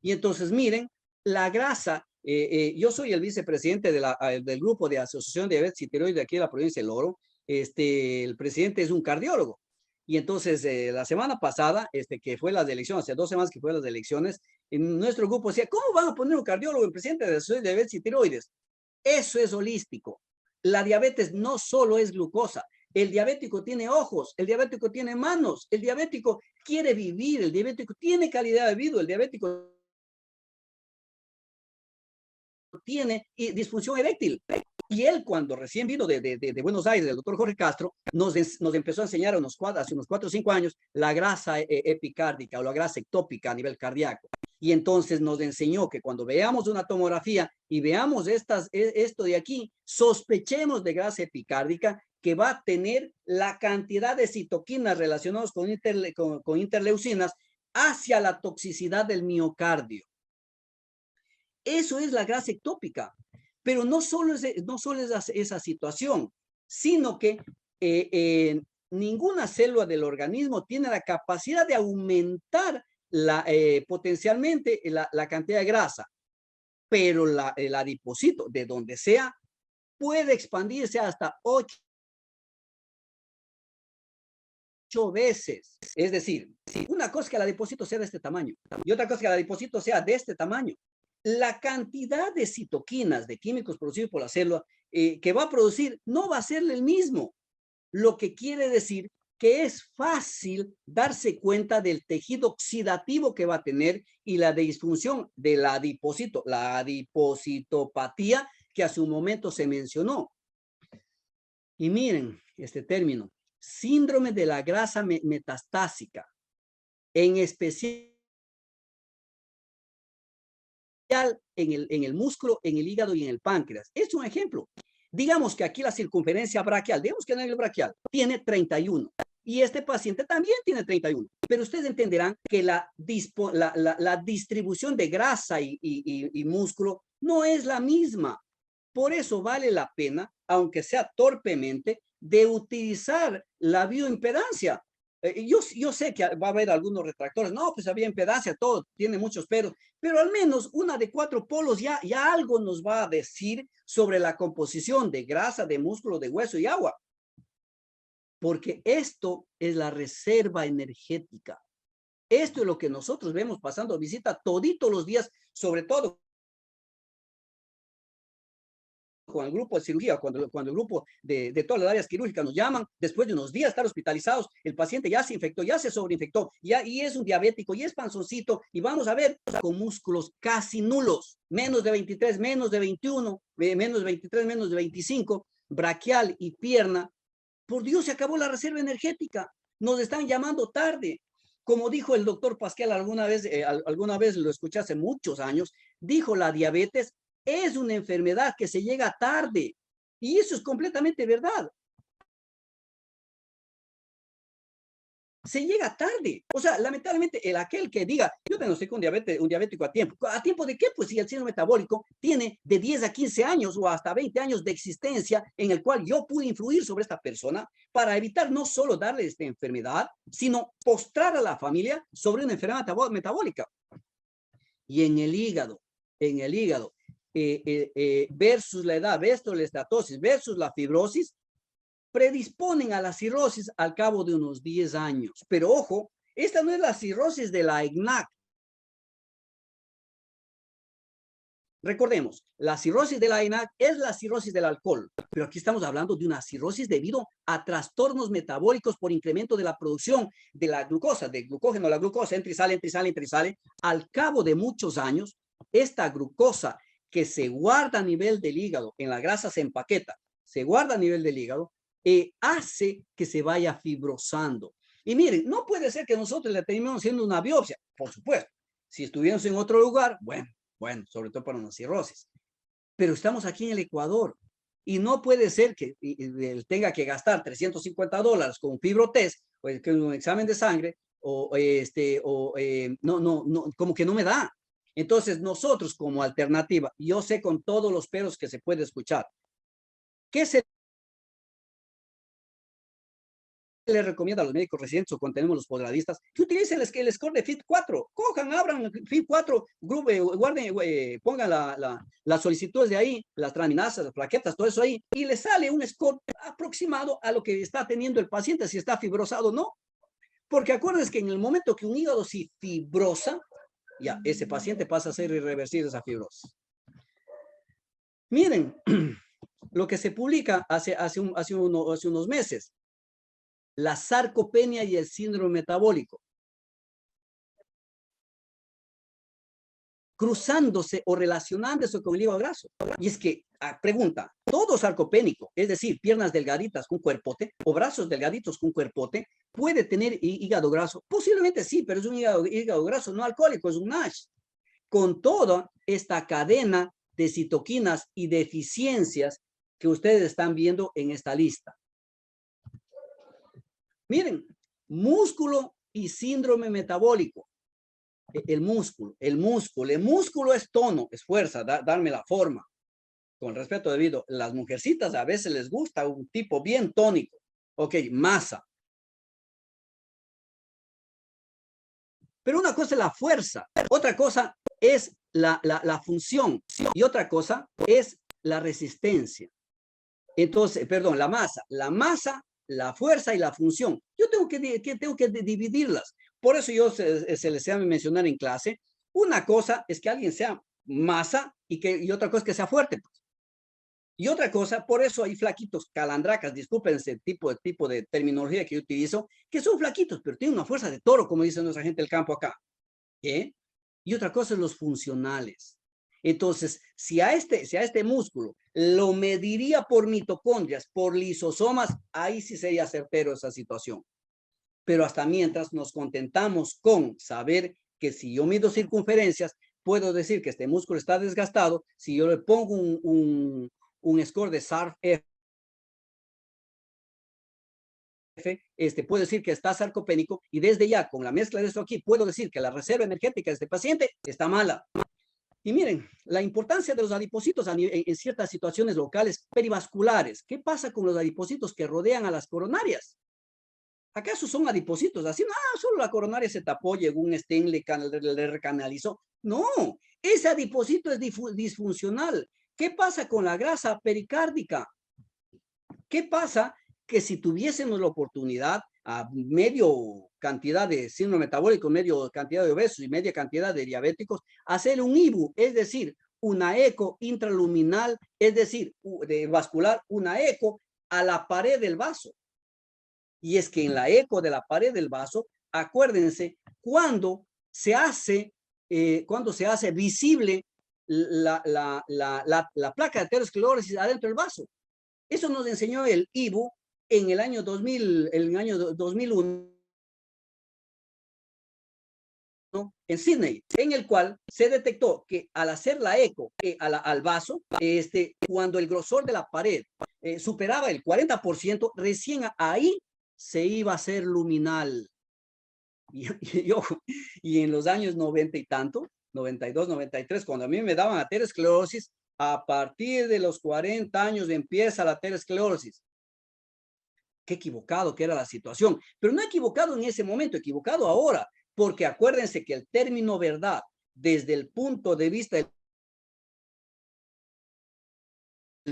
Y entonces, miren, la grasa, yo soy el vicepresidente del grupo de Asociación de Diabetes y Tiroides de aquí de la provincia de Loro. El presidente es un cardiólogo. Y entonces, la semana pasada, que fue las elecciones, hace 2 semanas que fue las elecciones, en nuestro grupo decía, ¿cómo van a poner un cardiólogo en presidente de la Asociación de Diabetes y Tiroides? Eso es holístico. La diabetes no solo es glucosa. El diabético tiene ojos, el diabético tiene manos, el diabético quiere vivir, el diabético tiene calidad de vida, el diabético tiene disfunción eréctil. Y él, cuando recién vino de Buenos Aires, el doctor Jorge Castro, nos empezó a enseñar hace unos 4 o 5 años la grasa epicárdica o la grasa ectópica a nivel cardíaco. Y entonces nos enseñó que cuando veamos una tomografía y veamos esto de aquí, sospechemos de grasa epicárdica que va a tener la cantidad de citoquinas relacionadas con interleucinas hacia la toxicidad del miocardio. Eso es la grasa ectópica. Pero no solo es esa situación, sino que ninguna célula del organismo tiene la capacidad de aumentar potencialmente la cantidad de grasa, pero el adipocito, de donde sea, puede expandirse hasta 8 veces. Es decir, una cosa es que el adipocito sea de este tamaño y otra cosa es que el adipocito sea de este tamaño. La cantidad de citoquinas, de químicos producidos por la célula, que va a producir no va a ser el mismo. Lo que quiere decir que es fácil darse cuenta del tejido oxidativo que va a tener y la disfunción del adipocito, la adipocitopatía que hace un momento se mencionó. Y miren este término, síndrome de la grasa metastásica, en especial en el músculo, en el hígado y en el páncreas. Es un ejemplo. Digamos que aquí la circunferencia braquial, digamos que en el braquial tiene 31 y este paciente también tiene 31, pero ustedes entenderán que la distribución de grasa y músculo no es la misma. Por eso vale la pena, aunque sea torpemente, de utilizar la bioimpedancia. Yo sé que va a haber algunos retractores, no, pues había impedancia, todo tiene muchos pero al menos una de 4 polos ya algo nos va a decir sobre la composición de grasa, de músculo, de hueso y agua. Porque esto es la reserva energética. Esto es lo que nosotros vemos pasando visita toditos los días, sobre todo con el grupo de cirugía, cuando el grupo de todas las áreas quirúrgicas nos llaman, después de unos días estar hospitalizados, el paciente ya se infectó, ya se sobreinfectó, y es un diabético, y es panzoncito, y vamos a ver con músculos casi nulos, menos de 23, menos de 21, menos de 23, menos de 25, braquial y pierna. Por Dios, se acabó la reserva energética, nos están llamando tarde. Como dijo el doctor Pascal alguna vez lo escuché hace muchos años, dijo la diabetes es una enfermedad que se llega tarde. Y eso es completamente verdad. Se llega tarde. O sea, lamentablemente, aquel que diga, yo diagnostico un diabético a tiempo. ¿A tiempo de qué? Pues si el síndrome metabólico tiene de 10 a 15 años o hasta 20 años de existencia en el cual yo pude influir sobre esta persona para evitar no solo darle esta enfermedad, sino postrar a la familia sobre una enfermedad metabólica. Y en el hígado, versus la edad, versus la estatosis, versus la fibrosis, predisponen a la cirrosis al cabo de unos 10 años. Pero ojo, esta no es la cirrosis de la EGNAC. Recordemos, la cirrosis de la EGNAC es la cirrosis del alcohol, pero aquí estamos hablando de una cirrosis debido a trastornos metabólicos por incremento de la producción de la glucosa, del glucógeno, la glucosa entra y sale, entra y sale, entra y sale. Al cabo de muchos años, esta glucosa que se guarda a nivel del hígado, en la grasa se empaqueta, se guarda a nivel del hígado, hace que se vaya fibrosando. Y miren, no puede ser que nosotros le terminemos haciendo una biopsia, por supuesto. Si estuviéramos en otro lugar, bueno, sobre todo para una cirrosis. Pero estamos aquí en el Ecuador y no puede ser que él tenga que gastar $350 con un fibrotest, o un examen de sangre, no, como que no me da. Entonces, nosotros como alternativa, yo sé con todos los peros que se puede escuchar, ¿qué se le recomienda a los médicos residentes o cuando tenemos los posgradistas? Que utilicen el score de FIT4, cojan, abran FIT4, guarden, pongan las solicitudes de ahí, las traminasas, las plaquetas, todo eso ahí, y le sale un score aproximado a lo que está teniendo el paciente, si está fibrosado o no. Porque acuérdense que en el momento que un hígado se fibrosa, ya ese paciente pasa a ser irreversible esa fibrosis. Miren, lo que se publica hace unos meses, la sarcopenia y el síndrome metabólico, cruzándose o relacionándose con el hígado graso. Y es que, pregunta, todo sarcopénico, es decir, piernas delgaditas con cuerpote o brazos delgaditos con cuerpote, ¿puede tener hígado graso? Posiblemente sí, pero es un hígado graso no alcohólico, es un NASH. Con toda esta cadena de citoquinas y deficiencias que ustedes están viendo en esta lista. Miren, músculo y síndrome metabólico. El músculo es tono, es fuerza, darme la forma. Con respeto debido, las mujercitas a veces les gusta un tipo bien tónico. Ok, masa. Pero una cosa es la fuerza, otra cosa es la función y otra cosa es la resistencia. Entonces, perdón, la masa, la fuerza y la función. Yo tengo que dividirlas. Por eso yo se les sea mencionar en clase, una cosa es que alguien sea masa y otra cosa es que sea fuerte. Pues. Y otra cosa, por eso hay flaquitos, calandracas, disculpen ese tipo de terminología que yo utilizo, que son flaquitos, pero tienen una fuerza de toro, como dice nuestra gente del campo acá. ¿Qué? Y otra cosa es los funcionales. Entonces, si a este músculo lo mediría por mitocondrias, por lisosomas, ahí sí sería certero esa situación. Pero hasta mientras nos contentamos con saber que si yo mido circunferencias, puedo decir que este músculo está desgastado. Si yo le pongo un score de SARF-F, puedo decir que está sarcopénico y desde ya con la mezcla de esto aquí puedo decir que la reserva energética de este paciente está mala. Y miren, la importancia de los adipocitos en ciertas situaciones locales perivasculares. ¿Qué pasa con los adipocitos que rodean a las coronarias? ¿Acaso son adipocitos? Así, no, solo la coronaria se tapó, llegó un stent, le recanalizó. No, ese adipocito es disfuncional. ¿Qué pasa con la grasa pericárdica? ¿Qué pasa? Que si tuviésemos la oportunidad a medio cantidad de síndrome metabólico, medio cantidad de obesos y media cantidad de diabéticos, hacer un IBU, es decir, una eco intraluminal, es decir, de vascular, una eco a la pared del vaso. Y es que en la eco de la pared del vaso, acuérdense, cuando se hace visible la placa de aterosclerosis adentro del vaso. Eso nos enseñó el IBU en el año 2001 en Sydney, en el cual se detectó que al hacer la eco al vaso, cuando el grosor de la pared superaba el 40%, recién ahí se iba a hacer luminal. Y en los años 90 y tanto, 92, 93, cuando a mí me daban aterosclerosis, a partir de los 40 años empieza la aterosclerosis. Qué equivocado que era la situación. Pero no equivocado en ese momento, equivocado ahora. Porque acuérdense que el término verdad, desde el punto de vista del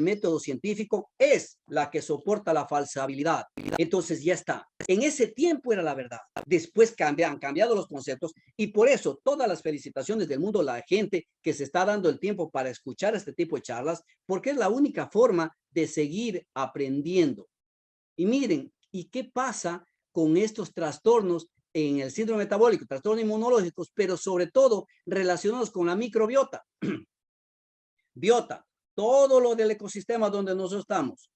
método científico, es la que soporta la falsabilidad. Entonces ya está. En ese tiempo era la verdad. Después han cambiado los conceptos y por eso todas las felicitaciones del mundo a la gente que se está dando el tiempo para escuchar este tipo de charlas, porque es la única forma de seguir aprendiendo. Y miren, ¿y qué pasa con estos trastornos en el síndrome metabólico, trastornos inmunológicos, pero sobre todo relacionados con la microbiota? Biota, todo lo del ecosistema donde nosotros estamos.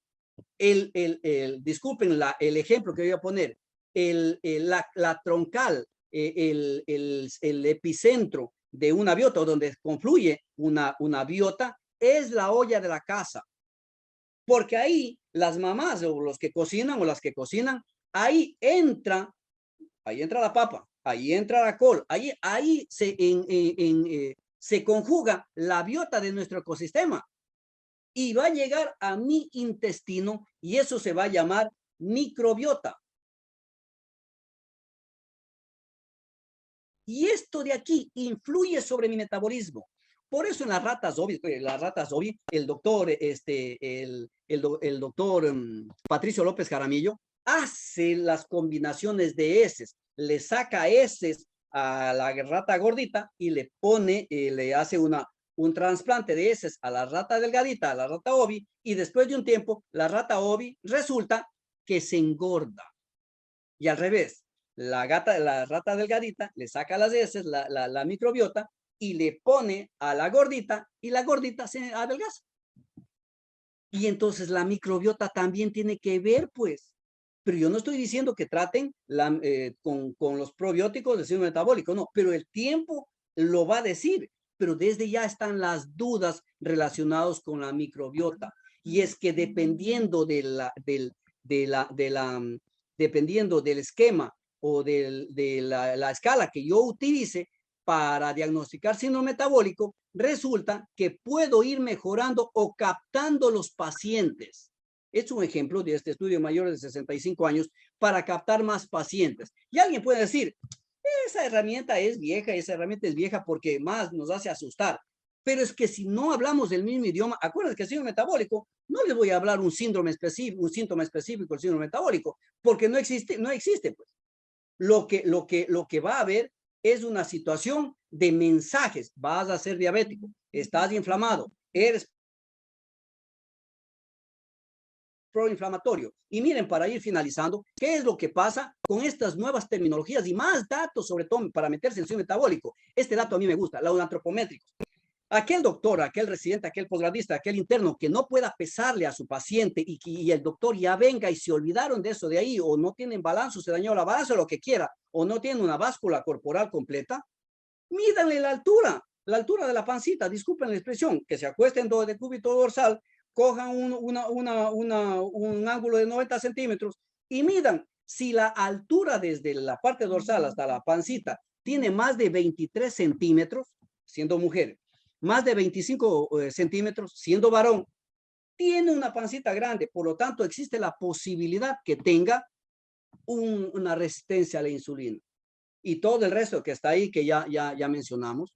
Disculpen el ejemplo que voy a poner, la troncal, el epicentro de una biota, donde confluye una biota, es la olla de la casa. Porque ahí las mamás o los que cocinan o las que cocinan, ahí entra ahí entra la papa, ahí entra la col, ahí se conjuga la biota de nuestro ecosistema y va a llegar a mi intestino y eso se va a llamar microbiota. Y esto de aquí influye sobre mi metabolismo. Por eso en las ratas zombie, el doctor, el doctor Patricio López Jaramillo hace las combinaciones de heces, le saca heces a la rata gordita y le pone, le hace un trasplante de heces a la rata delgadita, a la rata ovi, y después de un tiempo, la rata ovi resulta que se engorda. Y al revés, la rata delgadita le saca las heces, la microbiota, y le pone a la gordita, y la gordita se adelgaza. Y entonces la microbiota también tiene que ver, pues. Pero yo no estoy diciendo que traten con los probióticos del sistema metabólico, no, pero el tiempo lo va a decir. Pero desde ya están las dudas relacionadas con la microbiota. Y es que dependiendo dependiendo del esquema o de la escala que yo utilice para diagnosticar síndrome metabólico, resulta que puedo ir mejorando o captando los pacientes. Es un ejemplo de este estudio mayor de 65 años para captar más pacientes. Y alguien puede decir, esa herramienta es vieja porque más nos hace asustar. Pero es que si no hablamos del mismo idioma, acuérdense que el síndrome metabólico, no les voy a hablar un síntoma específico del síndrome metabólico, porque no existe, pues. Lo que va a haber es una situación de mensajes. Vas a ser diabético, estás inflamado, eres proinflamatorio. Y miren, para ir finalizando, ¿qué es lo que pasa con estas nuevas terminologías y más datos, sobre todo para meterse en el síndrome metabólico? Este dato a mí me gusta, los antropométricos. Aquel doctor, aquel residente, aquel posgradista, aquel interno que no pueda pesarle a su paciente y el doctor ya venga y se olvidaron de eso de ahí, o no tienen balance, se dañó la balanza, lo que quiera, o no tienen una báscula corporal completa, mídanle la altura de la pancita, disculpen la expresión, que se acuesten de cúbito dorsal, cojan un ángulo de 90 centímetros y midan si la altura desde la parte dorsal hasta la pancita tiene más de 23 centímetros, siendo mujer, más de 25 centímetros, siendo varón, tiene una pancita grande, por lo tanto existe la posibilidad que tenga una resistencia a la insulina. Y todo el resto que está ahí, que ya mencionamos.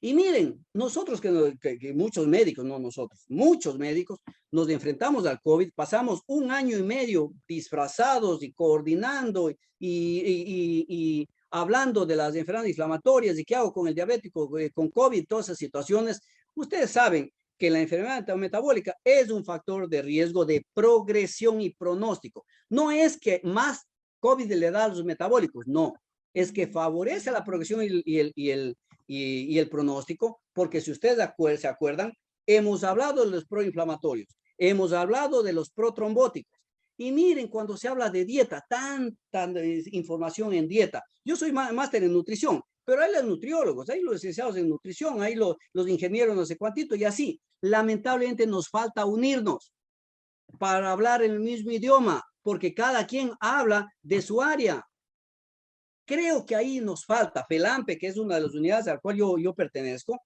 Y miren, nosotros que muchos médicos, no nosotros, muchos médicos nos enfrentamos al COVID, pasamos 1 año y medio disfrazados y coordinando y hablando de las enfermedades inflamatorias y qué hago con el diabético, con COVID, todas esas situaciones. Ustedes saben que la enfermedad metabólica es un factor de riesgo de progresión y pronóstico. No es que más COVID le da a los metabólicos, no. Es que favorece la progresión y el pronóstico, porque si ustedes se acuerdan, hemos hablado de los proinflamatorios, hemos hablado de los protrombóticos. Y miren, cuando se habla de dieta, tanta información en dieta. Yo soy máster en nutrición, pero hay los nutriólogos, hay los licenciados en nutrición, hay los ingenieros no sé cuántito y así. Lamentablemente nos falta unirnos para hablar el mismo idioma, porque cada quien habla de su área. Creo que ahí nos falta. FELAMPE, que es una de las unidades a la cual yo pertenezco,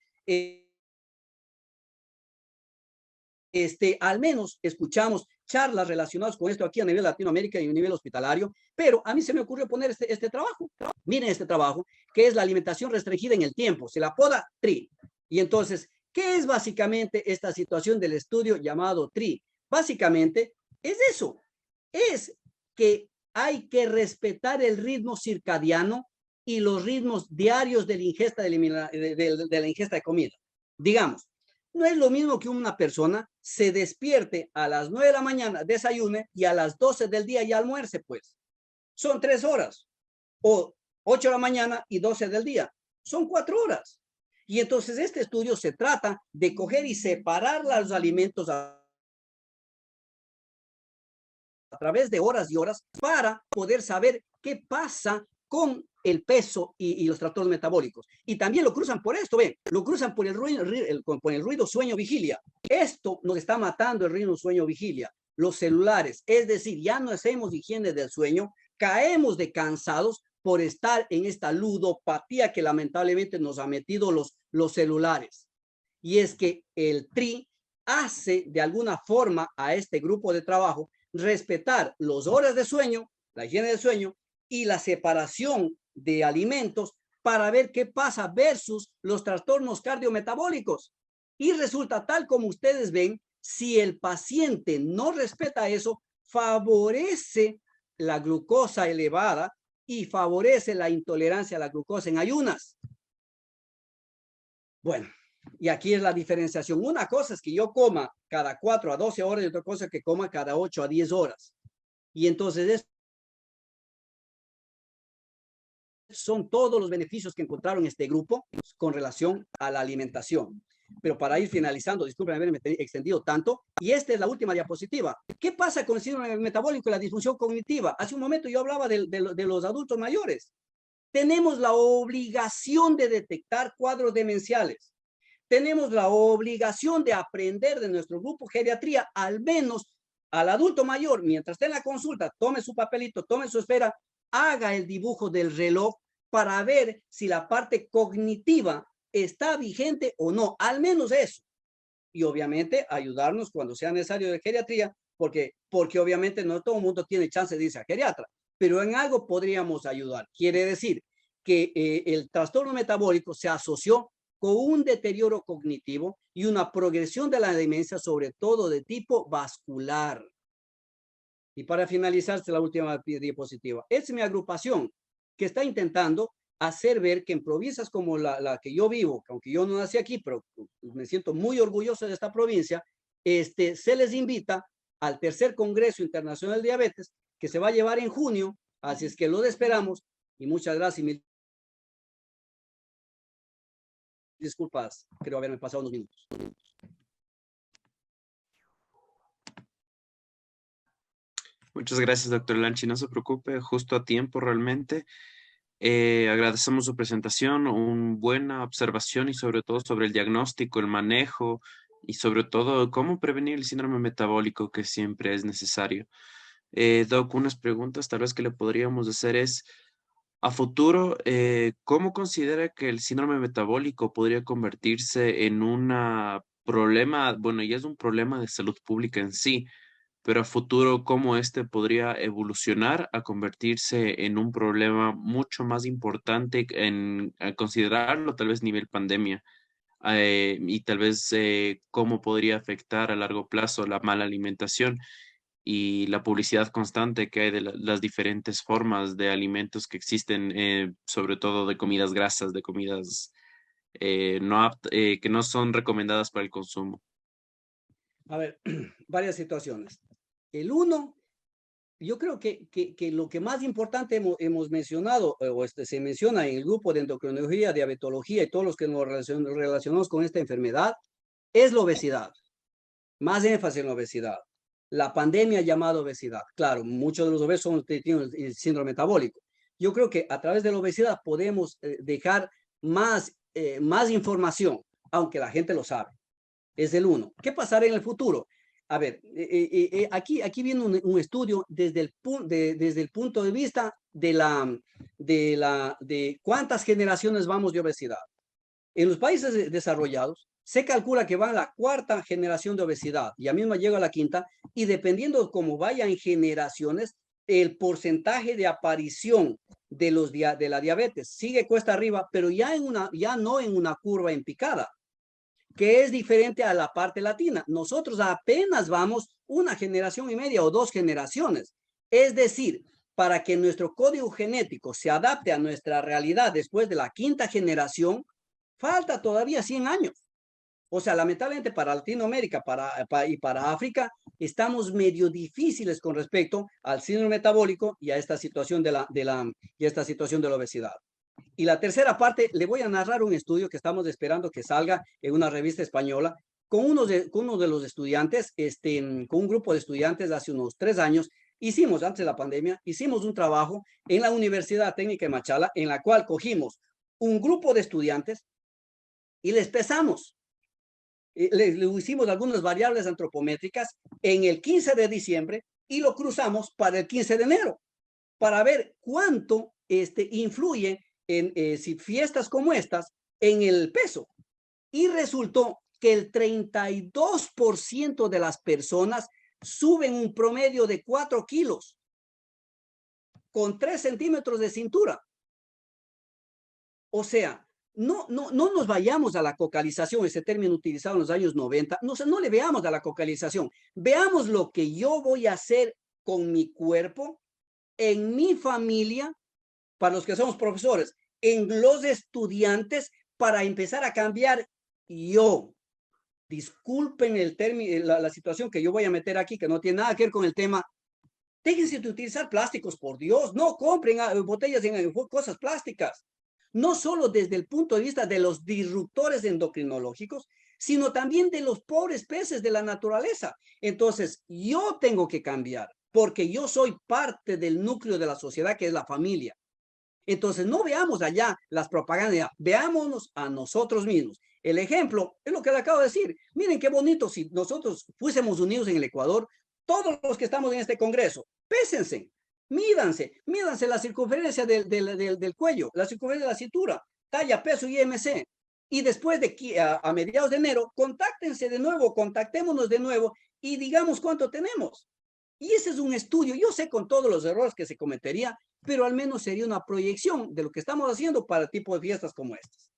al menos escuchamos charlas relacionadas con esto aquí a nivel Latinoamérica y a nivel hospitalario, pero a mí se me ocurrió poner este trabajo. Miren este trabajo, que es la alimentación restringida en el tiempo, se la apoda TRI. Y entonces, ¿qué es básicamente esta situación del estudio llamado TRI? Básicamente es eso, es que hay que respetar el ritmo circadiano y los ritmos diarios de la ingesta de la ingesta de comida. Digamos, no es lo mismo que una persona se despierte a las 9 de la mañana, desayune y a las 12 del día ya almuerce, pues. Son 3 horas. O 8 de la mañana y 12 del día. Son 4 horas. Y entonces este estudio se trata de coger y separar los alimentos a través de horas y horas para poder saber qué pasa con el peso y los trastornos metabólicos. Y también lo cruzan por esto, ven, lo cruzan por el ruido sueño-vigilia. Esto nos está matando el ruido sueño-vigilia, los celulares. Es decir, ya no hacemos higiene del sueño caemos de cansados por estar en esta ludopatía que lamentablemente nos ha metido los celulares. Y es que el TRI hace de alguna forma a este grupo de trabajo respetar las horas de sueño, la higiene del sueño y la separación de alimentos para ver qué pasa versus los trastornos cardiometabólicos. Y resulta tal como ustedes ven, si el paciente no respeta eso, favorece la glucosa elevada y favorece la intolerancia a la glucosa en ayunas. Bueno, y aquí es la diferenciación. Una cosa es que yo coma cada 4 a 12 horas y otra cosa es que coma cada 8 a 10 horas. Y entonces son todos los beneficios que encontraron este grupo con relación a la alimentación. Pero para ir finalizando, disculpen haberme extendido tanto, y esta es la última diapositiva. ¿Qué pasa con el síndrome metabólico y la disfunción cognitiva? Hace un momento yo hablaba de los adultos mayores. Tenemos la obligación de detectar cuadros demenciales. Tenemos la obligación de aprender de nuestro grupo geriatría, al menos al adulto mayor, mientras esté en la consulta, tome su papelito, tome su esfera, haga el dibujo del reloj para ver si la parte cognitiva está vigente o no, al menos eso. Y obviamente ayudarnos cuando sea necesario de geriatría, porque obviamente no todo el mundo tiene chance de irse a geriatra, pero en algo podríamos ayudar. Quiere decir que el trastorno metabólico se asoció con un deterioro cognitivo y una progresión de la demencia, sobre todo de tipo vascular. Y para finalizar, la última diapositiva. Es mi agrupación que está intentando hacer ver que en provincias como la que yo vivo, aunque yo no nací aquí, pero me siento muy orgulloso de esta provincia, se les invita al tercer Congreso Internacional de Diabetes, que se va a llevar en junio, así es que lo esperamos, y muchas gracias y mil disculpas, creo haberme pasado unos minutos. Muchas gracias, doctor Lanchi. No se preocupe, justo a tiempo realmente. Agradecemos su presentación, una buena observación y sobre todo sobre el diagnóstico, el manejo y sobre todo cómo prevenir el síndrome metabólico que siempre es necesario. Doc, unas preguntas tal vez que le podríamos hacer es, a futuro, ¿cómo considera que el síndrome metabólico podría convertirse en un problema, bueno, ya es un problema de salud pública en sí, pero a futuro, cómo este podría evolucionar a convertirse en un problema mucho más importante en a considerarlo tal vez nivel pandemia, y tal vez cómo podría afectar a largo plazo la mala alimentación y la publicidad constante que hay de las diferentes formas de alimentos que existen, sobre todo de comidas grasas, de comidas que no son recomendadas para el consumo. A ver, varias situaciones. El uno, yo creo que lo que más importante hemos mencionado, o se menciona en el grupo de endocrinología, diabetología y todos los que nos relacionamos con esta enfermedad, es la obesidad. Más énfasis en la obesidad. La pandemia llamada obesidad. Claro, muchos de los obesos tienen el síndrome metabólico. Yo creo que a través de la obesidad podemos dejar más información, aunque la gente lo sabe. Es el uno. ¿Qué pasará en el futuro? A ver, aquí viene un estudio desde el punto de vista de cuántas generaciones vamos de obesidad. En los países desarrollados, se calcula que va a la cuarta generación de obesidad, ya mismo llega a la quinta, y dependiendo de cómo vayan generaciones, el porcentaje de aparición de la diabetes sigue cuesta arriba, pero ya no en una curva en picada, que es diferente a la parte latina. Nosotros apenas vamos una generación y media o 2 generaciones. Es decir, para que nuestro código genético se adapte a nuestra realidad después de la quinta generación, falta todavía 100 años. O sea, lamentablemente para Latinoamérica y para África, estamos medio difíciles con respecto al síndrome metabólico y a esta situación de la obesidad. Y la tercera parte, le voy a narrar un estudio que estamos esperando que salga en una revista española con uno de los estudiantes, con un grupo de estudiantes de hace unos 3 años. Antes de la pandemia, hicimos un trabajo en la Universidad Técnica de Machala, en la cual cogimos un grupo de estudiantes y les pesamos. Le hicimos algunas variables antropométricas en el 15 de diciembre y lo cruzamos para el 15 de enero. para ver cuánto influye en si fiestas como estas en el peso. Y resultó que el 32% de las personas suben un promedio de 4 kilos con 3 centímetros de cintura. O sea, no nos vayamos a la cocalización, ese término utilizado en los años 90, no le veamos a la cocalización, veamos lo que yo voy a hacer con mi cuerpo, en mi familia, para los que somos profesores, en los estudiantes, para empezar a cambiar yo. Disculpen el término, la situación que yo voy a meter aquí, que no tiene nada que ver con el tema. Déjense de utilizar plásticos, por Dios, no compren botellas en cosas plásticas. No solo desde el punto de vista de los disruptores endocrinológicos, sino también de los pobres peces de la naturaleza. Entonces, yo tengo que cambiar, porque yo soy parte del núcleo de la sociedad, que es la familia. Entonces, no veamos allá las propagandas, veámonos a nosotros mismos. El ejemplo es lo que le acabo de decir. Miren qué bonito si nosotros fuésemos unidos en el Ecuador, todos los que estamos en este congreso, pésense, mídanse la circunferencia del cuello, la circunferencia de la cintura, talla, peso y IMC. Y después de a mediados de enero, contáctense de nuevo, contactémonos de nuevo y digamos cuánto tenemos. Y ese es un estudio, yo sé con todos los errores que se cometería, pero al menos sería una proyección de lo que estamos haciendo para el tipo de fiestas como estas.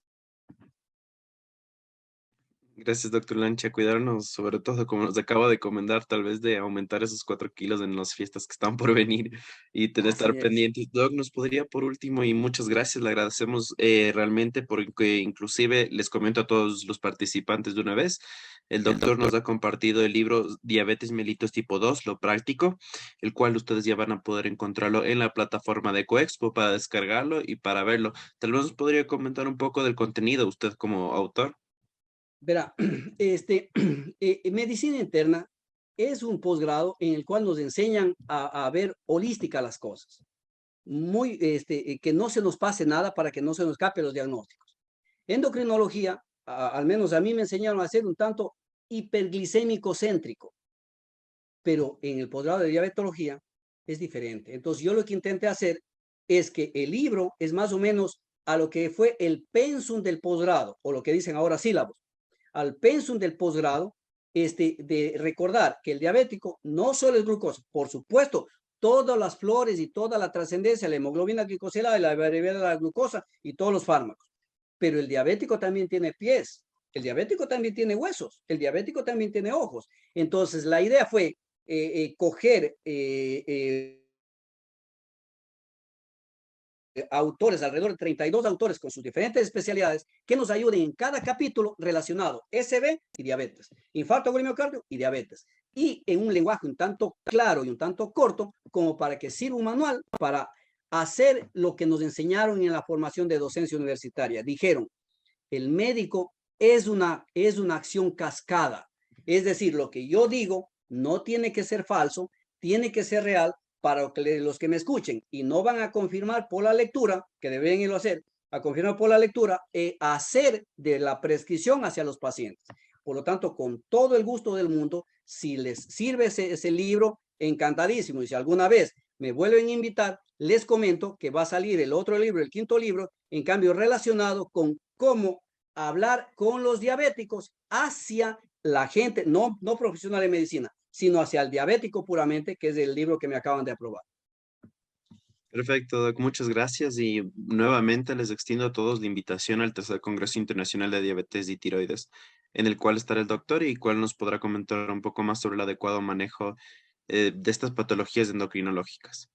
Gracias, doctor Lancha. Cuidarnos, sobre todo, como nos acaba de comentar, tal vez de aumentar esos 4 kilos en las fiestas que están por venir y tener estar Así es. pendientes. Doc, nos podría, por último, y muchas gracias, le agradecemos realmente porque inclusive les comento a todos los participantes de una vez, el doctor nos ha compartido el libro Diabetes mellitus tipo 2, lo práctico, el cual ustedes ya van a poder encontrarlo en la plataforma de Coexpo para descargarlo y para verlo. Tal vez nos podría comentar un poco del contenido, usted como autor. Verá, medicina interna es un posgrado en el cual nos enseñan a ver holística las cosas. Que no se nos pase nada para que no se nos escape los diagnósticos. Endocrinología, al menos a mí me enseñaron a ser un tanto hiperglicémico céntrico, pero en el posgrado de diabetología es diferente. Entonces yo lo que intenté hacer es que el libro es más o menos a lo que fue el pensum del posgrado, o lo que dicen ahora sílabos, al pensum del posgrado, de recordar que el diabético no solo es glucosa, por supuesto, todas las flores y toda la trascendencia, la hemoglobina glicosilada y la variabilidad de la glucosa y todos los fármacos. Pero el diabético también tiene pies, el diabético también tiene huesos, el diabético también tiene ojos. Entonces, la idea fue coger autores, alrededor de 32 autores con sus diferentes especialidades, que nos ayuden en cada capítulo relacionado SB y diabetes, infarto del miocardio y diabetes, y en un lenguaje un tanto claro y un tanto corto, como para que sirva un manual para hacer lo que nos enseñaron en la formación de docencia universitaria. Dijeron, el médico es una acción cascada, es decir, lo que yo digo no tiene que ser falso, tiene que ser real para que los que me escuchen y no van a confirmar por la lectura, que deben irlo a hacer, a confirmar por la lectura, hacer de la prescripción hacia los pacientes. Por lo tanto, con todo el gusto del mundo, si les sirve ese libro, encantadísimo. Y si alguna vez me vuelven a invitar, les comento que va a salir el otro libro, el quinto libro, en cambio relacionado con cómo hablar con los diabéticos hacia la gente, no profesional en medicina, sino hacia el diabético puramente, que es el libro que me acaban de aprobar. Perfecto, Doc, muchas gracias y nuevamente les extiendo a todos la invitación al tercer Congreso Internacional de Diabetes y Tiroides, en el cual estará el doctor y cual nos podrá comentar un poco más sobre el adecuado manejo de estas patologías endocrinológicas.